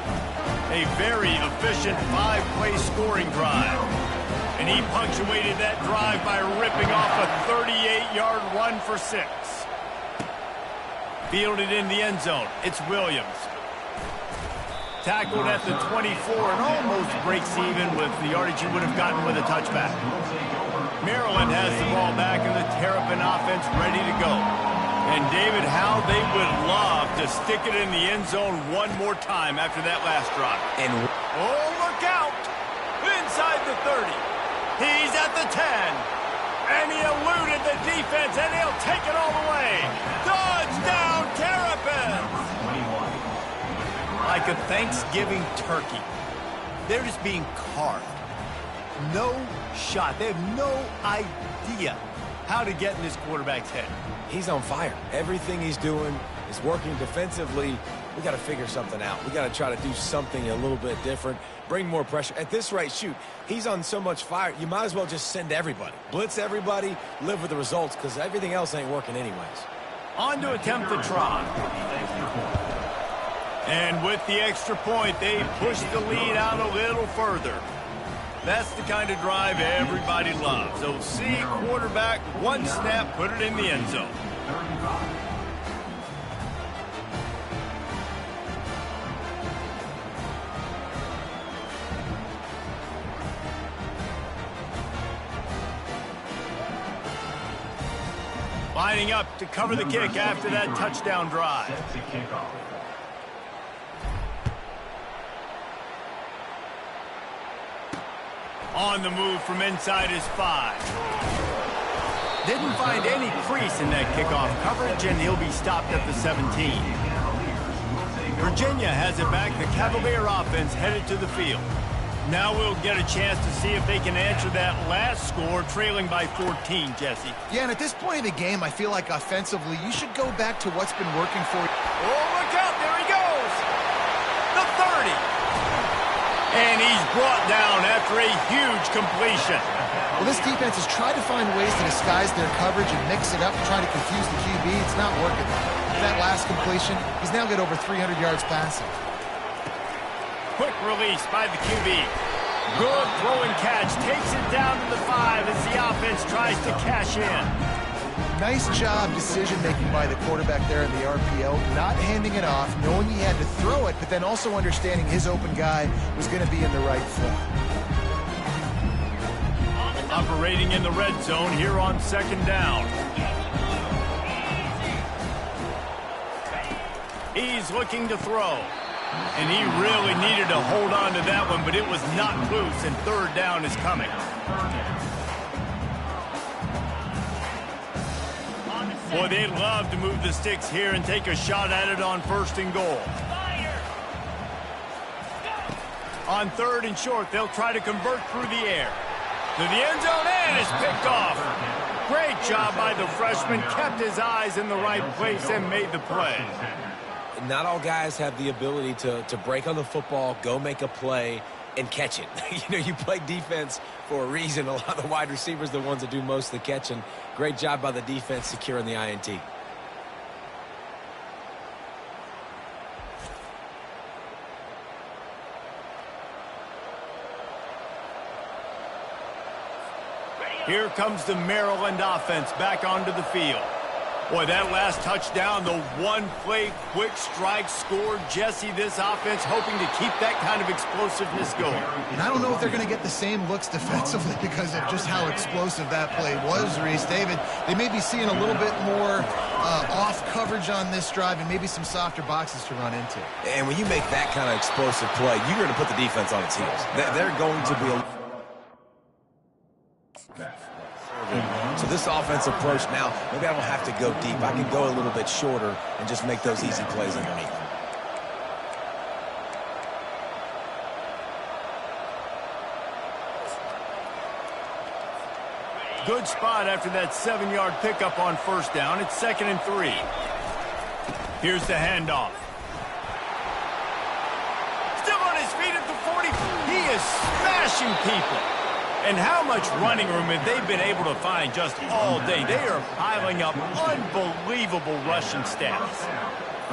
A very efficient 5-play scoring drive. And he punctuated that drive by ripping off a 38-yard run for 6. Fielded in the end zone. It's Williams. Tackled at the 24 and almost breaks even with the yardage he would have gotten with a touchback. Maryland has the ball back and the Terrapin offense ready to go. And David, how they would love to stick it in the end zone one more time after that last drive. And oh, look out! Inside the 30. He's at the 10. And he eluded the defense, and he'll take it all the way. Touchdown, Terrapins! I like a Thanksgiving turkey. They're just being carved. No shot. They have no idea how to get in this quarterback's head. He's on fire. Everything he's doing is working defensively. We got to figure something out. We got to try to do something a little bit different, bring more pressure. At this rate, shoot, he's on so much fire, you might as well just send everybody. Blitz everybody, live with the results, because everything else ain't working anyways. On to attempt the try. And with the extra point, they push the lead out a little further. That's the kind of drive everybody loves. So see quarterback, one snap, put it in the end zone. Lining up to cover the kick after that touchdown drive. On the move from inside his 5. Didn't find any crease in that kickoff coverage, and he'll be stopped at the 17. Virginia has it back. The Cavalier offense headed to the field. Now we'll get a chance to see if they can answer that last score, trailing by 14, Jesse. Yeah, and at this point of the game, I feel like offensively, you should go back to what's been working for you. Oh, look out. There he goes. The 30. And he's brought down after a huge completion. Well, this defense has tried to find ways to disguise their coverage and mix it up, trying to confuse the QB. It's not working. That last completion, he's now got over 300 yards passing. Quick release by the QB. Good throwing catch. Takes it down to the 5 as the offense tries to cash in. Nice job decision-making by the quarterback there in the RPO, not handing it off, knowing he had to throw it, but then also understanding his open guy was going to be in the right spot. Operating in the red zone here on second down. He's looking to throw. And he really needed to hold on to that one, but it was not loose, and third down is coming. Boy, they'd love to move the sticks here and take a shot at it on 1st and goal. On 3rd and short, they'll try to convert through the air. To the end zone, and it's picked off. Great job by the freshman, kept his eyes in the right place and made the play. Not all guys have the ability to break on the football, go make a play, and catch it. You know, you play defense for a reason. A lot of the wide receivers are the ones that do most of the catching. Great job by the defense securing the INT. Here comes the Maryland offense back onto the field. Boy, that last touchdown, the one-play quick strike score. Jesse, this offense hoping to keep that kind of explosiveness going. And I don't know if they're going to get the same looks defensively because of just how explosive that play was, Reese. David, they may be seeing a little bit more off coverage on this drive and maybe some softer boxes to run into. And when you make that kind of explosive play, you're going to put the defense on its heels. They're going to be So this offensive approach now, maybe I don't have to go deep. I can go a little bit shorter and just make those easy plays underneath. Good spot after that 7-yard pickup on 1st down. It's 2nd and 3. Here's the handoff. Still on his feet at the 40. He is smashing people. And how much running room have they been able to find just all day? They are piling up unbelievable rushing stats.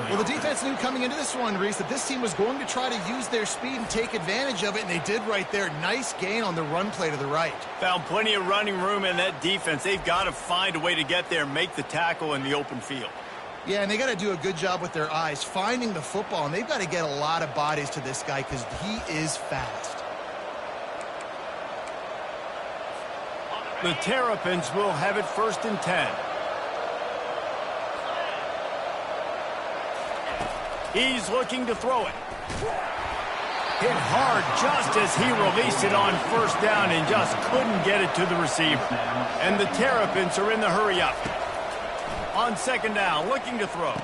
Well, the defense knew coming into this one, Reese, that this team was going to try to use their speed and take advantage of it, and they did right there. Nice gain on the run play to the right. Found plenty of running room in that defense. They've got to find a way to get there and make the tackle in the open field. Yeah, and they got to do a good job with their eyes, finding the football, and they've got to get a lot of bodies to this guy because he is fast. The Terrapins will have it 1st and 10. He's looking to throw it. Hit hard just as he released it on 1st down and just couldn't get it to the receiver. And the Terrapins are in the hurry-up. On 2nd down, looking to throw.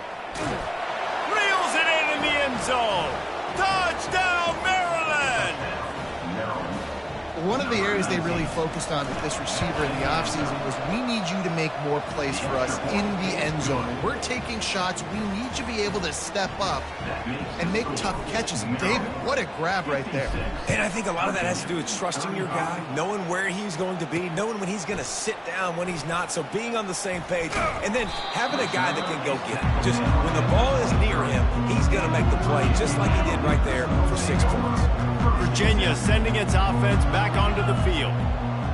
Reels it in the end zone. Touchdown, Maryland! One of the areas they really focused on with this receiver in the offseason was we need you to make more plays for us in the end zone. When we're taking shots, we need you to be able to step up and make tough catches. And David, what a grab right there. And I think a lot of that has to do with trusting your guy, knowing where he's going to be, knowing when he's going to sit down, when he's not, so being on the same page, and then having a guy that can go get it. Just when the ball is near him, he's going to make the play, just like he did right there for 6 points. Virginia sending its offense back onto the field.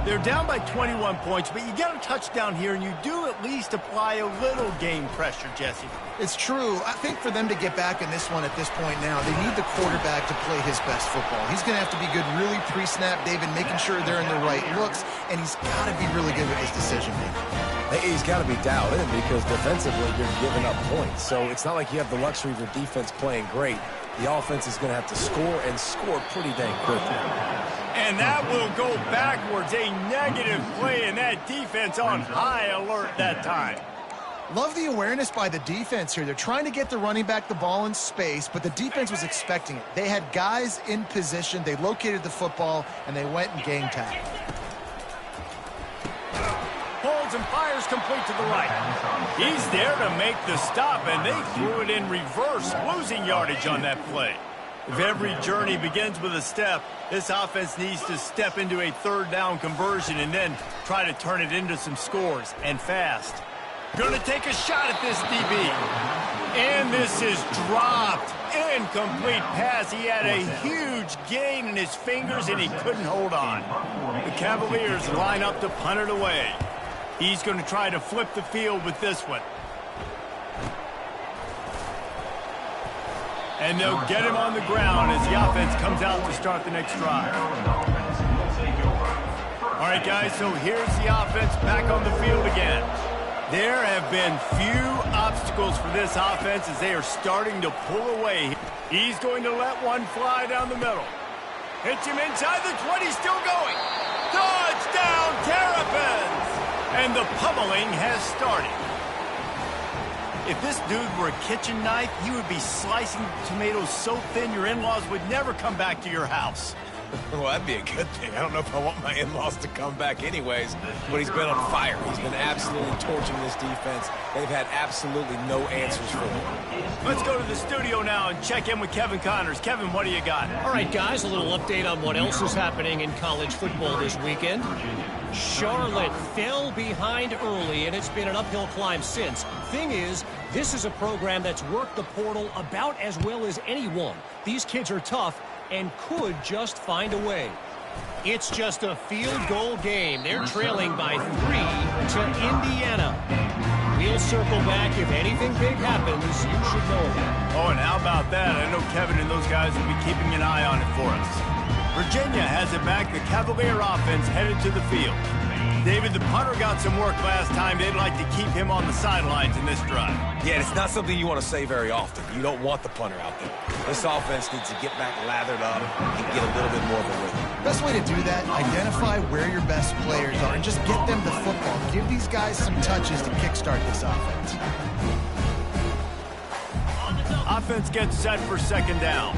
They're down by 21 points, but you get a touchdown here, and you do at least apply a little game pressure, Jesse. It's true. I think for them to get back in this one at this point now, they need the quarterback to play his best football. He's going to have to be good really pre-snap, David, making sure they're in the right looks, and he's got to be really good with his decision-making. He's got to be dialed in because defensively you're giving up points. So it's not like you have the luxury of your defense playing great. The offense is going to have to score and score pretty dang quickly. And that will go backwards. A negative play, and that defense on high alert that time. Love the awareness by the defense here. They're trying to get the running back the ball in space, but the defense was expecting it. They had guys in position. They located the football, and they went and gang tackle. Holds and fires complete to the right. He's there to make the stop, and they threw it in reverse, losing yardage on that play. If every journey begins with a step, this offense needs to step into a third down conversion and then try to turn it into some scores, and fast. Going to take a shot at this DB. And this is dropped. Incomplete pass. He had a huge gain in his fingers, and he couldn't hold on. The Cavaliers line up to punt it away. He's going to try to flip the field with this one. And they'll get him on the ground as the offense comes out to start the next drive. All right, guys, so here's the offense back on the field again. There have been few obstacles for this offense as they are starting to pull away. He's going to let one fly down the middle. Hits him inside the 20, still going. Touchdown, Terrapins! And the pummeling has started. If this dude were a kitchen knife, he would be slicing tomatoes so thin your in-laws would never come back to your house. Well, that'd be a good thing. I don't know if I want my in-laws to come back anyways, but he's been on fire. He's been absolutely torching this defense. They've had absolutely no answers for him. Let's go to the studio now and check in with Kevin Connors. Kevin, what do you got? All right, guys, a little update on what else is happening in college football this weekend. Charlotte fell behind early, and it's been an uphill climb since. Thing is, this is a program that's worked the portal about as well as anyone. These kids are tough and could just find a way. It's just a field goal game. They're trailing by 3 to Indiana. We'll circle back. If anything big happens, you should know about it. Oh, and how about that? I know Kevin and those guys will be keeping an eye on it for us. Virginia has it back. The Cavalier offense headed to the field. David, the punter got some work last time. They'd like to keep him on the sidelines in this drive. Yeah, it's not something you want to say very often. You don't want the punter out there. This offense needs to get back lathered up and get a little bit more of a rhythm. Best way to do that, identify where your best players are and just get them the football. Give these guys some touches to kickstart this offense. Offense gets set for second down.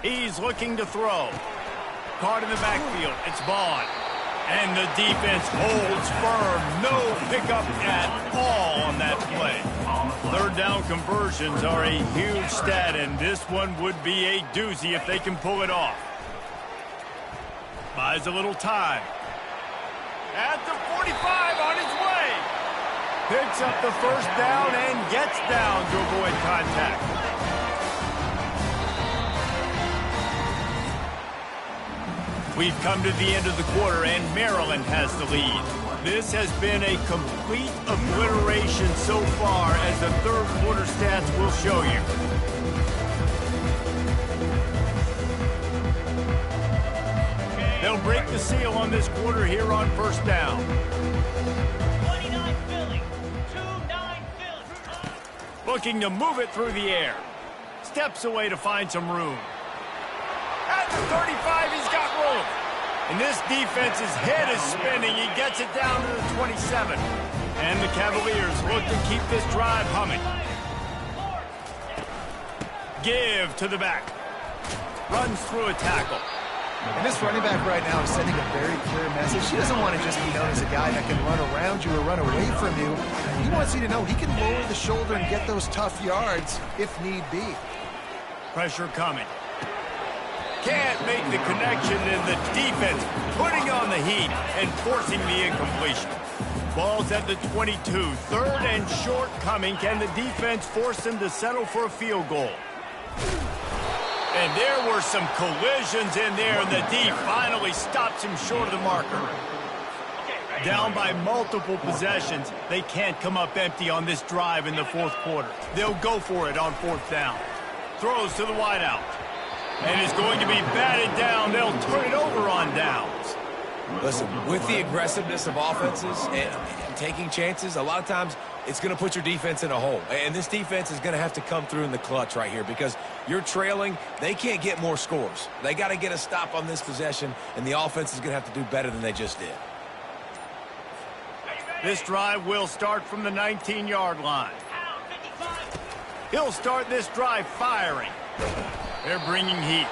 He's looking to throw. Caught in the backfield. It's Vaughn. And the defense holds firm. No pickup at all on that play. Third down conversions are a huge stat, and this one would be a doozy if they can pull it off. Buys a little time. At the 45 on his way. Picks up the first down and gets down to avoid contact. We've come to the end of the quarter, and Maryland has the lead. This has been a complete obliteration so far, as the third quarter stats will show you. They'll break the seal on this quarter here on first down. 29 Philly, 2-9 Philly. Looking to move it through the air. Steps away to find some room. At the 35, he's got room. And this defense's head is spinning. He gets it down to the 27. And the Cavaliers look to keep this drive humming. Give to the back. Runs through a tackle. And this running back right now is sending a very clear message. He doesn't want to just be known as a guy that can run around you or run away from you. He wants you to know he can lower the shoulder and get those tough yards if need be. Pressure coming. Can't make the connection, and the defense putting on the heat and forcing the incompletion. Ball's at the 22. Third and short coming. Can the defense force them to settle for a field goal? And there were some collisions in there, and the D finally stops him short of the marker. Down by multiple possessions, they can't come up empty on this drive in the fourth quarter. They'll go for it on fourth down. Throws to the wideout. And it's going to be batted down. They'll turn it over on downs. Listen, with the aggressiveness of offenses and taking chances, a lot of times it's going to put your defense in a hole. And this defense is going to have to come through in the clutch right here because you're trailing. They can't get more scores. They got to get a stop on this possession, and the offense is going to have to do better than they just did. This drive will start from the 19-yard line. He'll start this drive firing. They're bringing heat.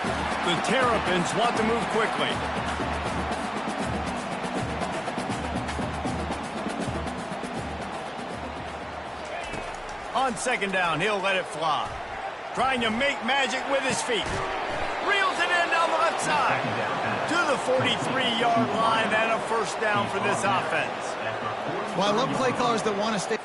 The Terrapins want to move quickly. On second down, he'll let it fly. Trying to make magic with his feet. Reels it in down the left side. To the 43-yard line and a first down for this offense. Well, I love play callers that want to stay.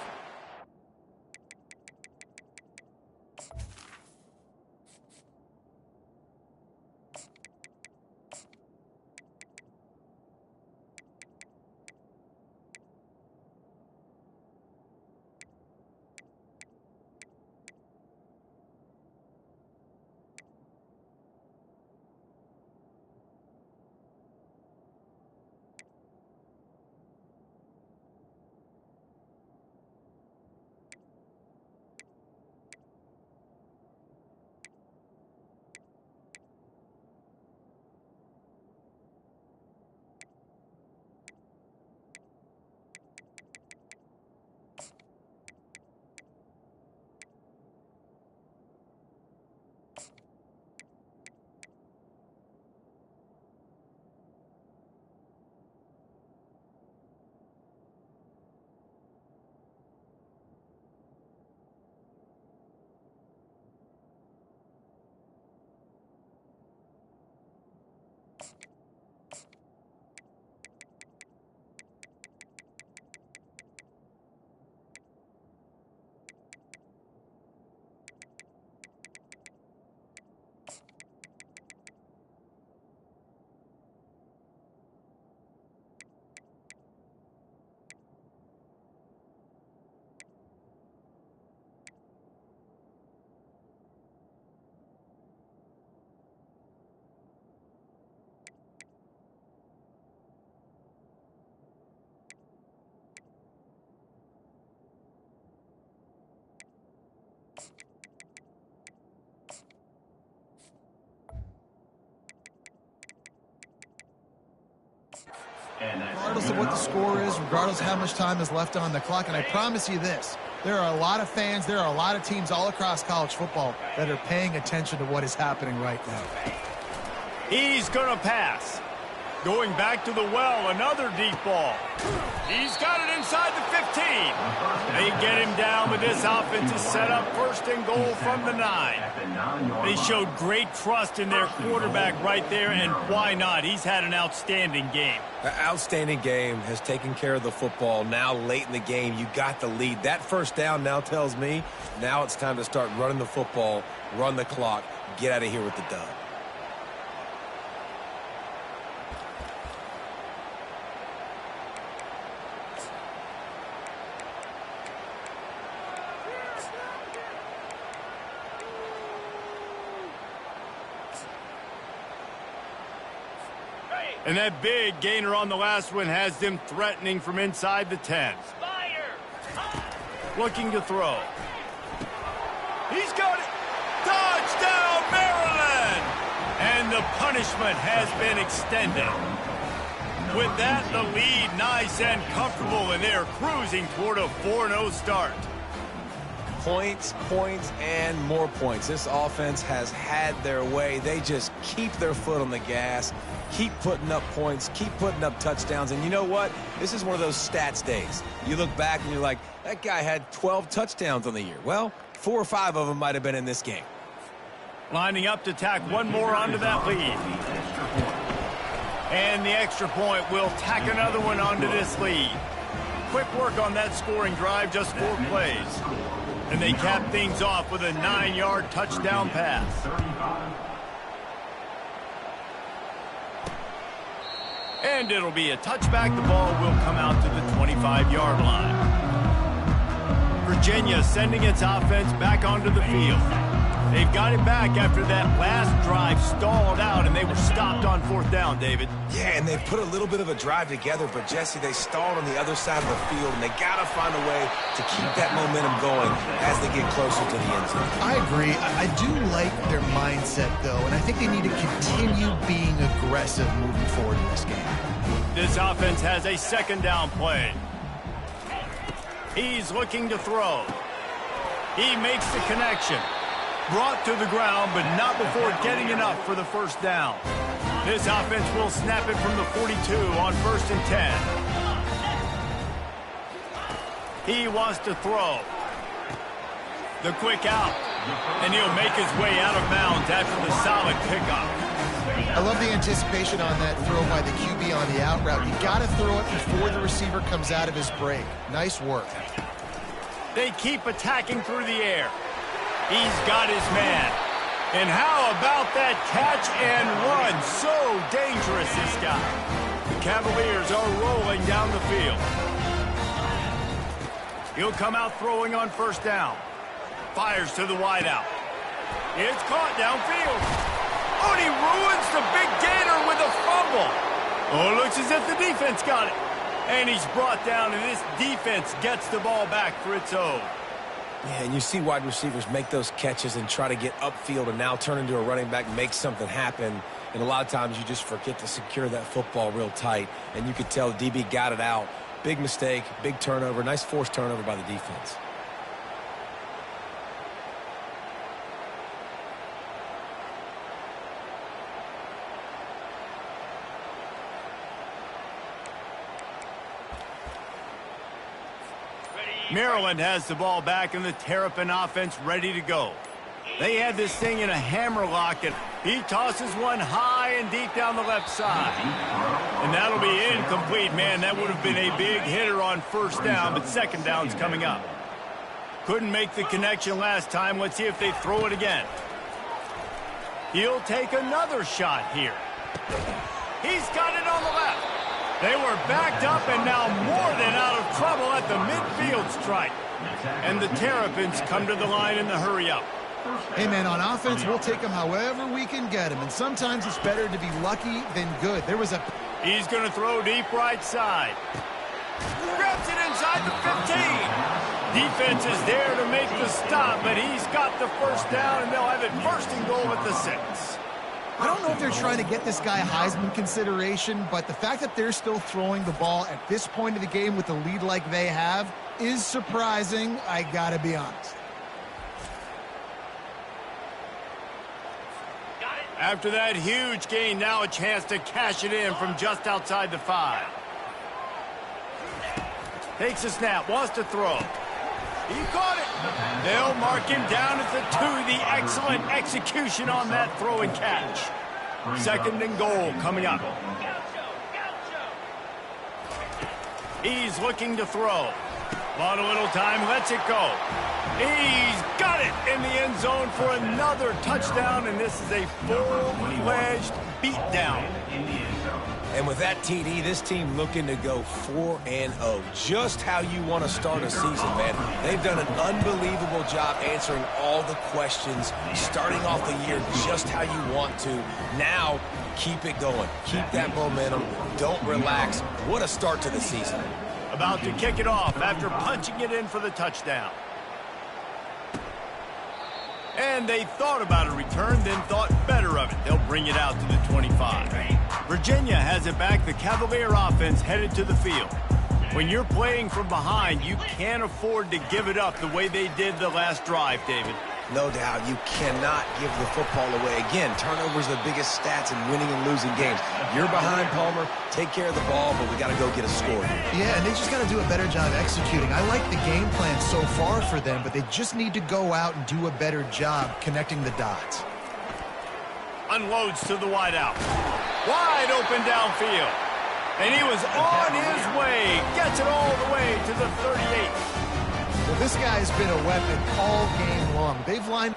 Regardless of what the score is, regardless of how much time is left on the clock, and I promise you this, there are a lot of fans, there are a lot of teams all across college football that are paying attention to what is happening right now. He's going to pass. Going back to the well, another deep ball. He's got it inside the 15. They get him down, but this offense is set up first and goal from the 9. They showed great trust in their quarterback right there, and why not? He's had an outstanding game. An outstanding game, has taken care of the football. Now late in the game, you got the lead. That first down now tells me now it's time to start running the football, run the clock, get out of here with the dub. And that big gainer on the last one has them threatening from inside the 10. Looking to throw. He's got it. Touchdown, Maryland! And the punishment has been extended. With that, the lead nice and comfortable, and they're cruising toward a 4-0 start. Points, points, and more points. This offense has had their way. They just keep their foot on the gas, keep putting up points, keep putting up touchdowns. And you know what? This is one of those stats days. You look back and you're like, that guy had 12 touchdowns on the year. Well, 4 or 5 of them might have been in this game. Lining up to tack one more onto that lead. And the extra point will tack another one onto this lead. Quick work on that scoring drive, just 4 plays. And they cap things off with a 9-yard touchdown pass. And it'll be a touchback. The ball will come out to the 25-yard line. Virginia sending its offense back onto the field. They've got it back after that last drive stalled out, and they were stopped on 4th down, David. Yeah, and they put a little bit of a drive together, but, Jesse, they stalled on the other side of the field, and they got to find a way to keep that momentum going as they get closer to the end zone. I agree. I do like their mindset, though, and I think they need to continue being aggressive moving forward in this game. This offense has a 2nd down play. He's looking to throw. He makes the connection. Brought to the ground, but not before getting enough for the 1st down. This offense will snap it from the 42 on 1st and 10. He wants to throw. The quick out. And he'll make his way out of bounds after the solid pickup. I love the anticipation on that throw by the QB on the out route. You got to throw it before the receiver comes out of his break. Nice work. They keep attacking through the air. He's got his man. And how about that catch and run? So dangerous, this guy. The Cavaliers are rolling down the field. He'll come out throwing on 1st down. Fires to the wideout. It's caught downfield. Oh, and he ruins the big gator with a fumble. Oh, it looks as if the defense got it. And he's brought down, and this defense gets the ball back for its own. Yeah, and you see wide receivers make those catches and try to get upfield and now turn into a running back, make something happen. And a lot of times you just forget to secure that football real tight. And you could tell the DB got it out. Big mistake, big turnover, nice forced turnover by the defense. Maryland has the ball back and the Terrapin offense ready to go. They had this thing in a hammer lock, and he tosses one high and deep down the left side. And that'll be incomplete. Man, that would have been a big hitter on 1st down, but 2nd down's coming up. Couldn't make the connection last time. Let's see if they throw it again. He'll take another shot here. He's got it on the left. They were backed up and now more than out of trouble at the midfield stripe. And the Terrapins come to the line in the hurry-up. Hey, man, on offense, we'll take them however we can get them. And sometimes it's better to be lucky than good. He's going to throw deep right side. Grabs it inside the 15. Defense is there to make the stop, but he's got the 1st down, and they'll have it 1st and goal at the 6. I don't know if they're trying to get this guy Heisman consideration, but the fact that they're still throwing the ball at this point of the game with a lead like they have is surprising, I gotta be honest. After that huge gain, now a chance to cash it in from just outside the 5. Takes a snap, wants to throw. He caught it. They'll mark him down at the 2. The excellent execution on that throw and catch. 2nd and goal coming up. He's looking to throw. Bought a little time, lets it go. He's got it in the end zone for another touchdown, and this is a full-fledged beatdown. And with that TD, this team looking to go 4-0. Just how you want to start a season, man. They've done an unbelievable job answering all the questions, starting off the year just how you want to. Now, keep it going. Keep that momentum. Don't relax. What a start to the season. About to kick it off after punching it in for the touchdown. And they thought about a return, then thought better of it. They'll bring it out to the 25. Virginia has it back. The Cavalier offense headed to the field. When you're playing from behind, you can't afford to give it up the way they did the last drive, David. No doubt, you cannot give the football away. Again, turnovers are the biggest stats in winning and losing games. You're behind, Palmer. Take care of the ball, but we got to go get a score. Yeah, and they just got to do a better job executing. I like the game plan so far for them, but they just need to go out and do a better job connecting the dots. Unloads to the wideout. Wide open downfield. And he was on his way. Gets it all the way to the 38. Well, this guy's been a weapon all game long. They've lined...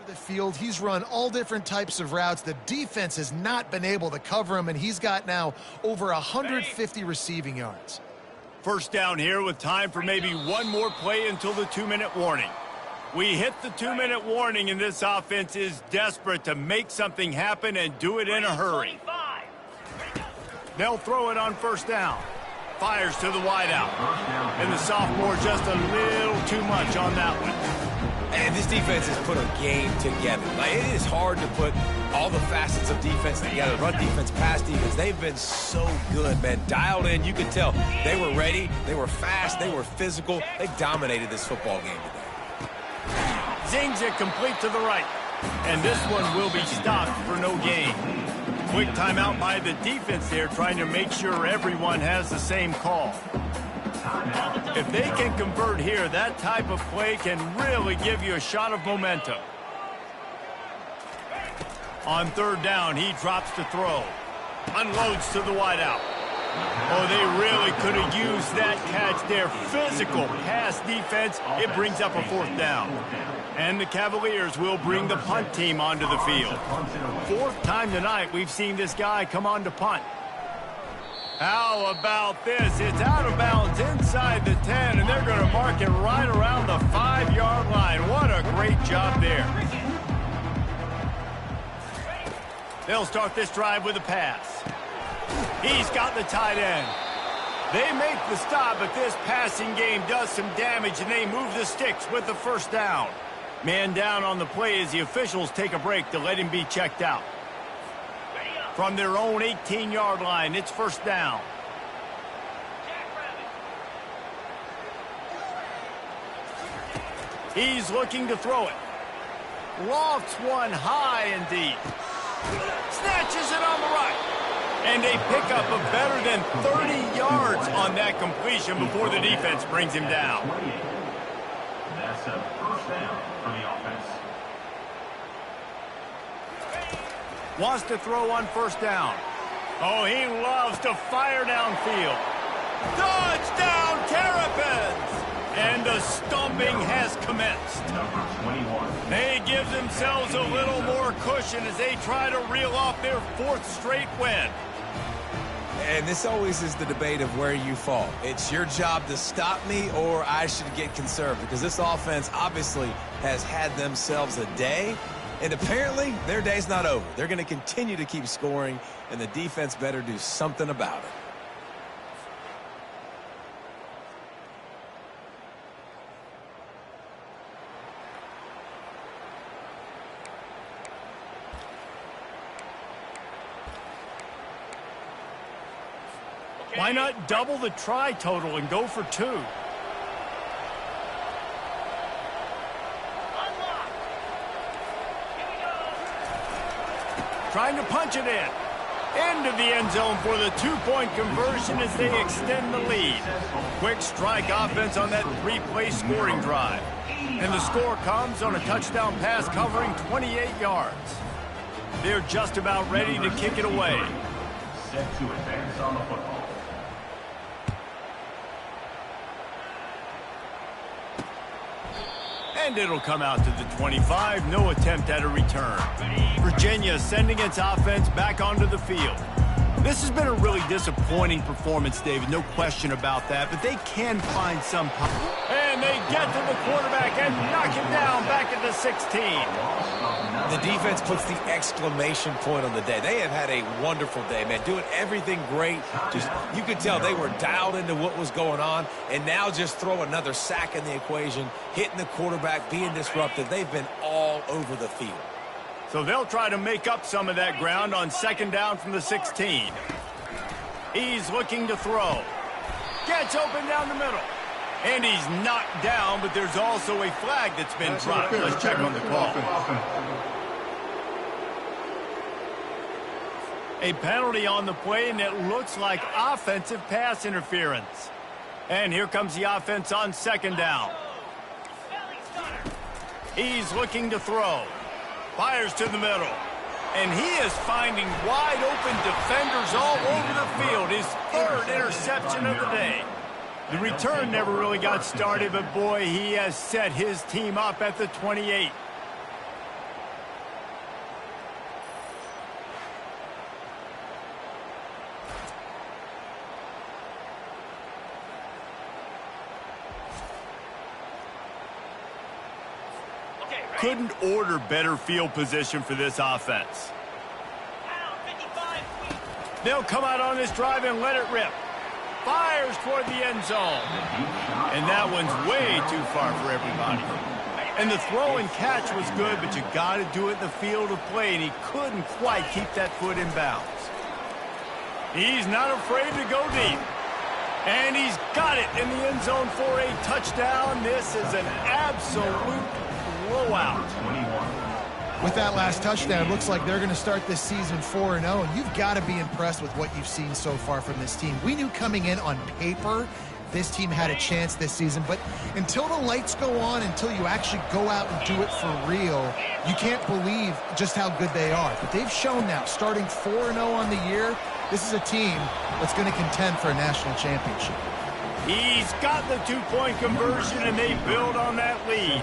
the field. He's run all different types of routes. The defense has not been able to cover him, and he's got now over 150 receiving yards. First down here with time for maybe one more play until the 2-minute warning. We hit the 2-minute warning, and this offense is desperate to make something happen and do it in a hurry. They'll throw it on first down. Fires to the wideout. And the sophomore just a little too much on that one. And this defense has put a game together. Like, it is hard to put all the facets of defense together. Run defense, pass defense. They've been so good, man. Dialed in. You could tell they were ready. They were fast. They were physical. They dominated this football game today. Zings it complete to the right. And this one will be stopped for no gain. Quick timeout by the defense there, trying to make sure everyone has the same call. If they can convert here, that type of play can really give you a shot of momentum. On third down, he drops to throw. Unloads to the wideout. Oh, they really could have used that catch there. Physical pass defense. It brings up a fourth down. And the Cavaliers will bring the punt team onto the field. Fourth time tonight we've seen this guy come on to punt. How about this? It's out of bounds inside the 10, and they're going to mark it right around the 5-yard line. What a great job there. They'll start this drive with a pass. He's got the tight end. They make the stop, but this passing game does some damage, and they move the sticks with the first down. Man down on the play as the officials take a break to let him be checked out. From their own 18-yard line, it's first down. He's looking to throw it. Lofts one high and deep. Snatches it on the right. And they pick up a better than 30 yards on that completion before the defense brings him down. That's a first down for the offense. Wants to throw on first down. Oh, he loves to fire downfield. Touchdown, Terrapins! And the stomping has commenced. Number 21. They give themselves a little more cushion as they try to reel off their fourth straight win. And this always is the debate of where you fall. It's your job to stop me, or I should get conservative, because this offense obviously has had themselves a day, and apparently their day's not over. They're going to continue to keep scoring, and the defense better do something about it. Why not double the try total and go for 2? Trying to punch it in. Into the end zone for the 2-point conversion as they extend the lead. Quick strike offense on that 3-play scoring drive. And the score comes on a touchdown pass covering 28 yards. They're just about ready to kick it away. Set to advance on the football. And it'll come out to the 25. No attempt at a return. Virginia sending its offense back onto the field. This has been a really disappointing performance, David. No question about that. But they can find some power. And they get to the quarterback and knock him down back at the 16. The defense puts the exclamation point on the day. They have had a wonderful day, man, doing everything great. Just, you could tell they were dialed into what was going on, and now just throw another sack in the equation, hitting the quarterback, being disruptive. They've been all over the field. So they'll try to make up some of that ground on second down from the 16. He's looking to throw. Gets open down the middle. And he's knocked down, but there's also a flag that's been dropped. Let's check on the call. A penalty on the play, and it looks like offensive pass interference. And here comes the offense on second down. He's looking to throw. Fires to the middle. And he is finding wide open defenders all over the field. His third interception of the day. The return never really got started, but boy, he has set his team up at the 28. Couldn't order better field position for this offense. They'll come out on this drive and let it rip. Fires toward the end zone. And that one's way too far for everybody. And the throw and catch was good, but you got to do it in the field of play, and he couldn't quite keep that foot in bounds. He's not afraid to go deep. And he's got it in the end zone for a touchdown. This is an absolute blowout. With that last touchdown, it looks like they're going to start this season 4-0, and you've got to be impressed with what you've seen so far from this team. We knew coming in on paper this team had a chance this season, but until the lights go on, until you actually go out and do it for real, you can't believe just how good they are. But they've shown now, starting 4-0 on the year, this is a team that's going to contend for a national championship. He's got the two-point conversion, and they build on that lead.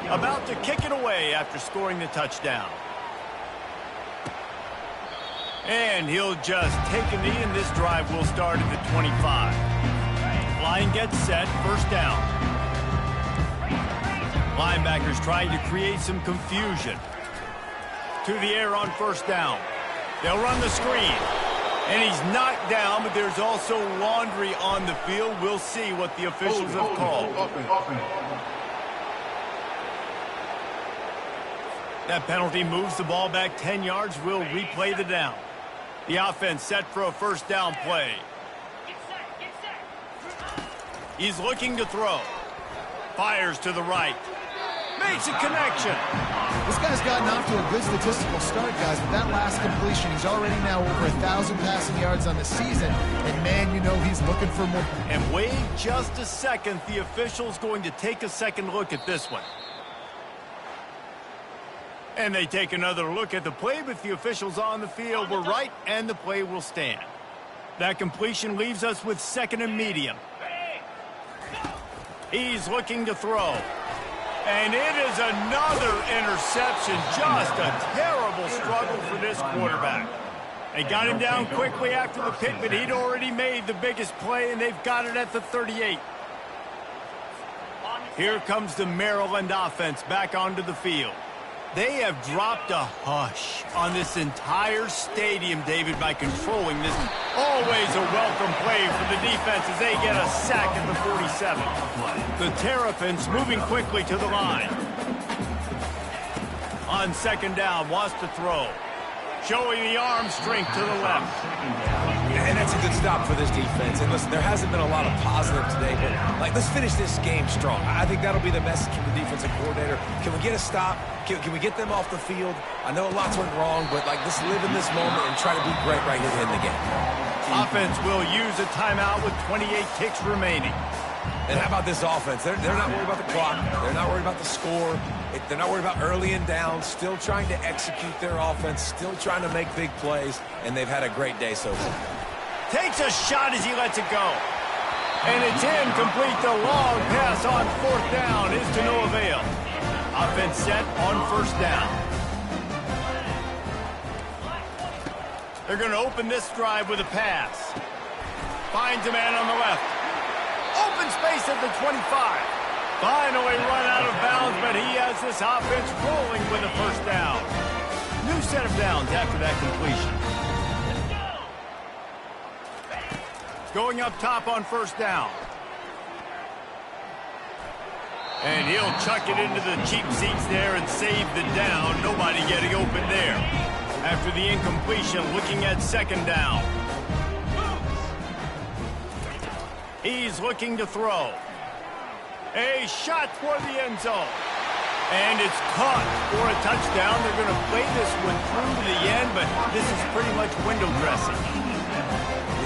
About to kick it away after scoring the touchdown. And he'll just take a knee, and this drive will start at the 25. Line gets set, first down. Linebackers trying to create some confusion. To the air on first down. They'll run the screen. And he's knocked down, but there's also laundry on the field. We'll see what the officials have called. That penalty moves the ball back 10 yards. We'll replay the down. The offense set for a first down play. He's looking to throw. Fires to the right. Makes a connection. This guy's gotten off to a good statistical start, guys. With that last completion, he's already now over 1,000 passing yards on the season. And, man, you know he's looking for more. And wait just a second. The official's going to take a second look at this one. And they take another look at the play, but the officials on the field were right, and the play will stand. That completion leaves us with second and medium. He's looking to throw. And it is another interception. Just a terrible struggle for this quarterback. They got him down quickly after the pick, but he'd already made the biggest play, and they've got it at the 38. Here comes the Maryland offense back onto the field. They have dropped a hush on this entire stadium, David, by controlling this. Always a welcome play for the defense as they get a sack at the 47. The Terrapins moving quickly to the line. On second down, wants to throw. Showing the arm strength to the left. And that's a good stop for this defense. And listen, there hasn't been a lot of positive today, but let's finish this game strong. I think that'll be the message from the defensive coordinator. Can we get a stop? Can we get them off the field? I know lots went wrong, but let's live in this moment and try to be great right here in the game. Offense will use a timeout with 28 ticks remaining. And how about this offense? They're not worried about the clock. They're not worried about the score. They're not worried about early and down. Still trying to execute their offense. Still trying to make big plays. And they've had a great day so far. Takes a shot as he lets it go. And it's incomplete. The long pass on fourth down is to no avail. Offense set on first down. They're going to open this drive with a pass. Finds a man on the left. Open space at the 25. Finally run out of bounds, but he has this offense rolling with a first down. New set of downs after that completion. Going up top on first down. And he'll chuck it into the cheap seats there and save the down. Nobody getting open there. After the incompletion, looking at second down. He's looking to throw. A shot for the end zone. And it's caught for a touchdown. They're going to play this one through to the end, but this is pretty much window dressing.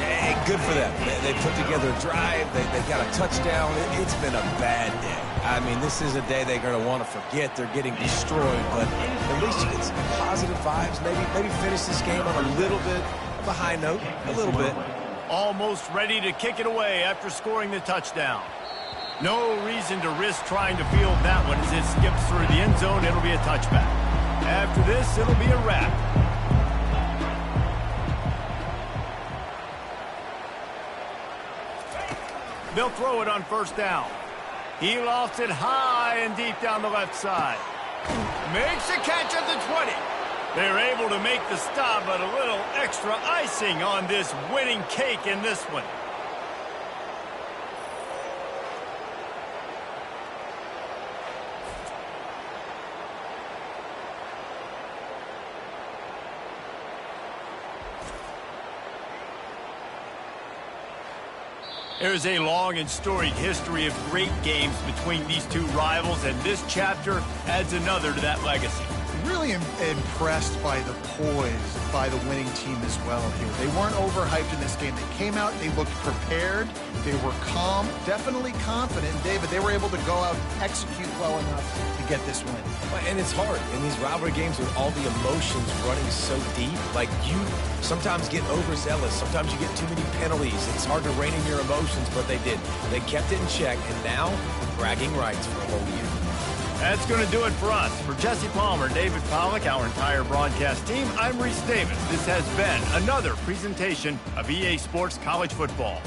Yeah, good for them. They put together a drive. They got a touchdown. It's been a bad day. I mean, this is a day they're going to want to forget. They're getting destroyed, but at least you get some positive vibes. Maybe finish this game on a little bit of a high note, a little bit. Almost ready to kick it away after scoring the touchdown. No reason to risk trying to field that one as it skips through the end zone. It'll be a touchback. After this, it'll be a wrap. They'll throw it on first down. He lofts it high and deep down the left side. Makes a catch at the 20. They're able to make the stop, but a little extra icing on this winning cake in this one. There's a long and storied history of great games between these two rivals, and this chapter adds another to that legacy. really impressed by the poise by the winning team as well here. They weren't overhyped in this game. They came out, they looked prepared, they were calm, definitely confident. And David, they were able to go out and execute well enough to get this win. And it's hard in these rivalry games with all the emotions running so deep. Like, you sometimes get overzealous. Sometimes you get too many penalties. It's hard to rein in your emotions, but they did. They kept it in check, and now bragging rights for a whole year. That's going to do it for us. For Jesse Palmer, David Pollack, our entire broadcast team, I'm Reese Davis. This has been another presentation of EA Sports College Football.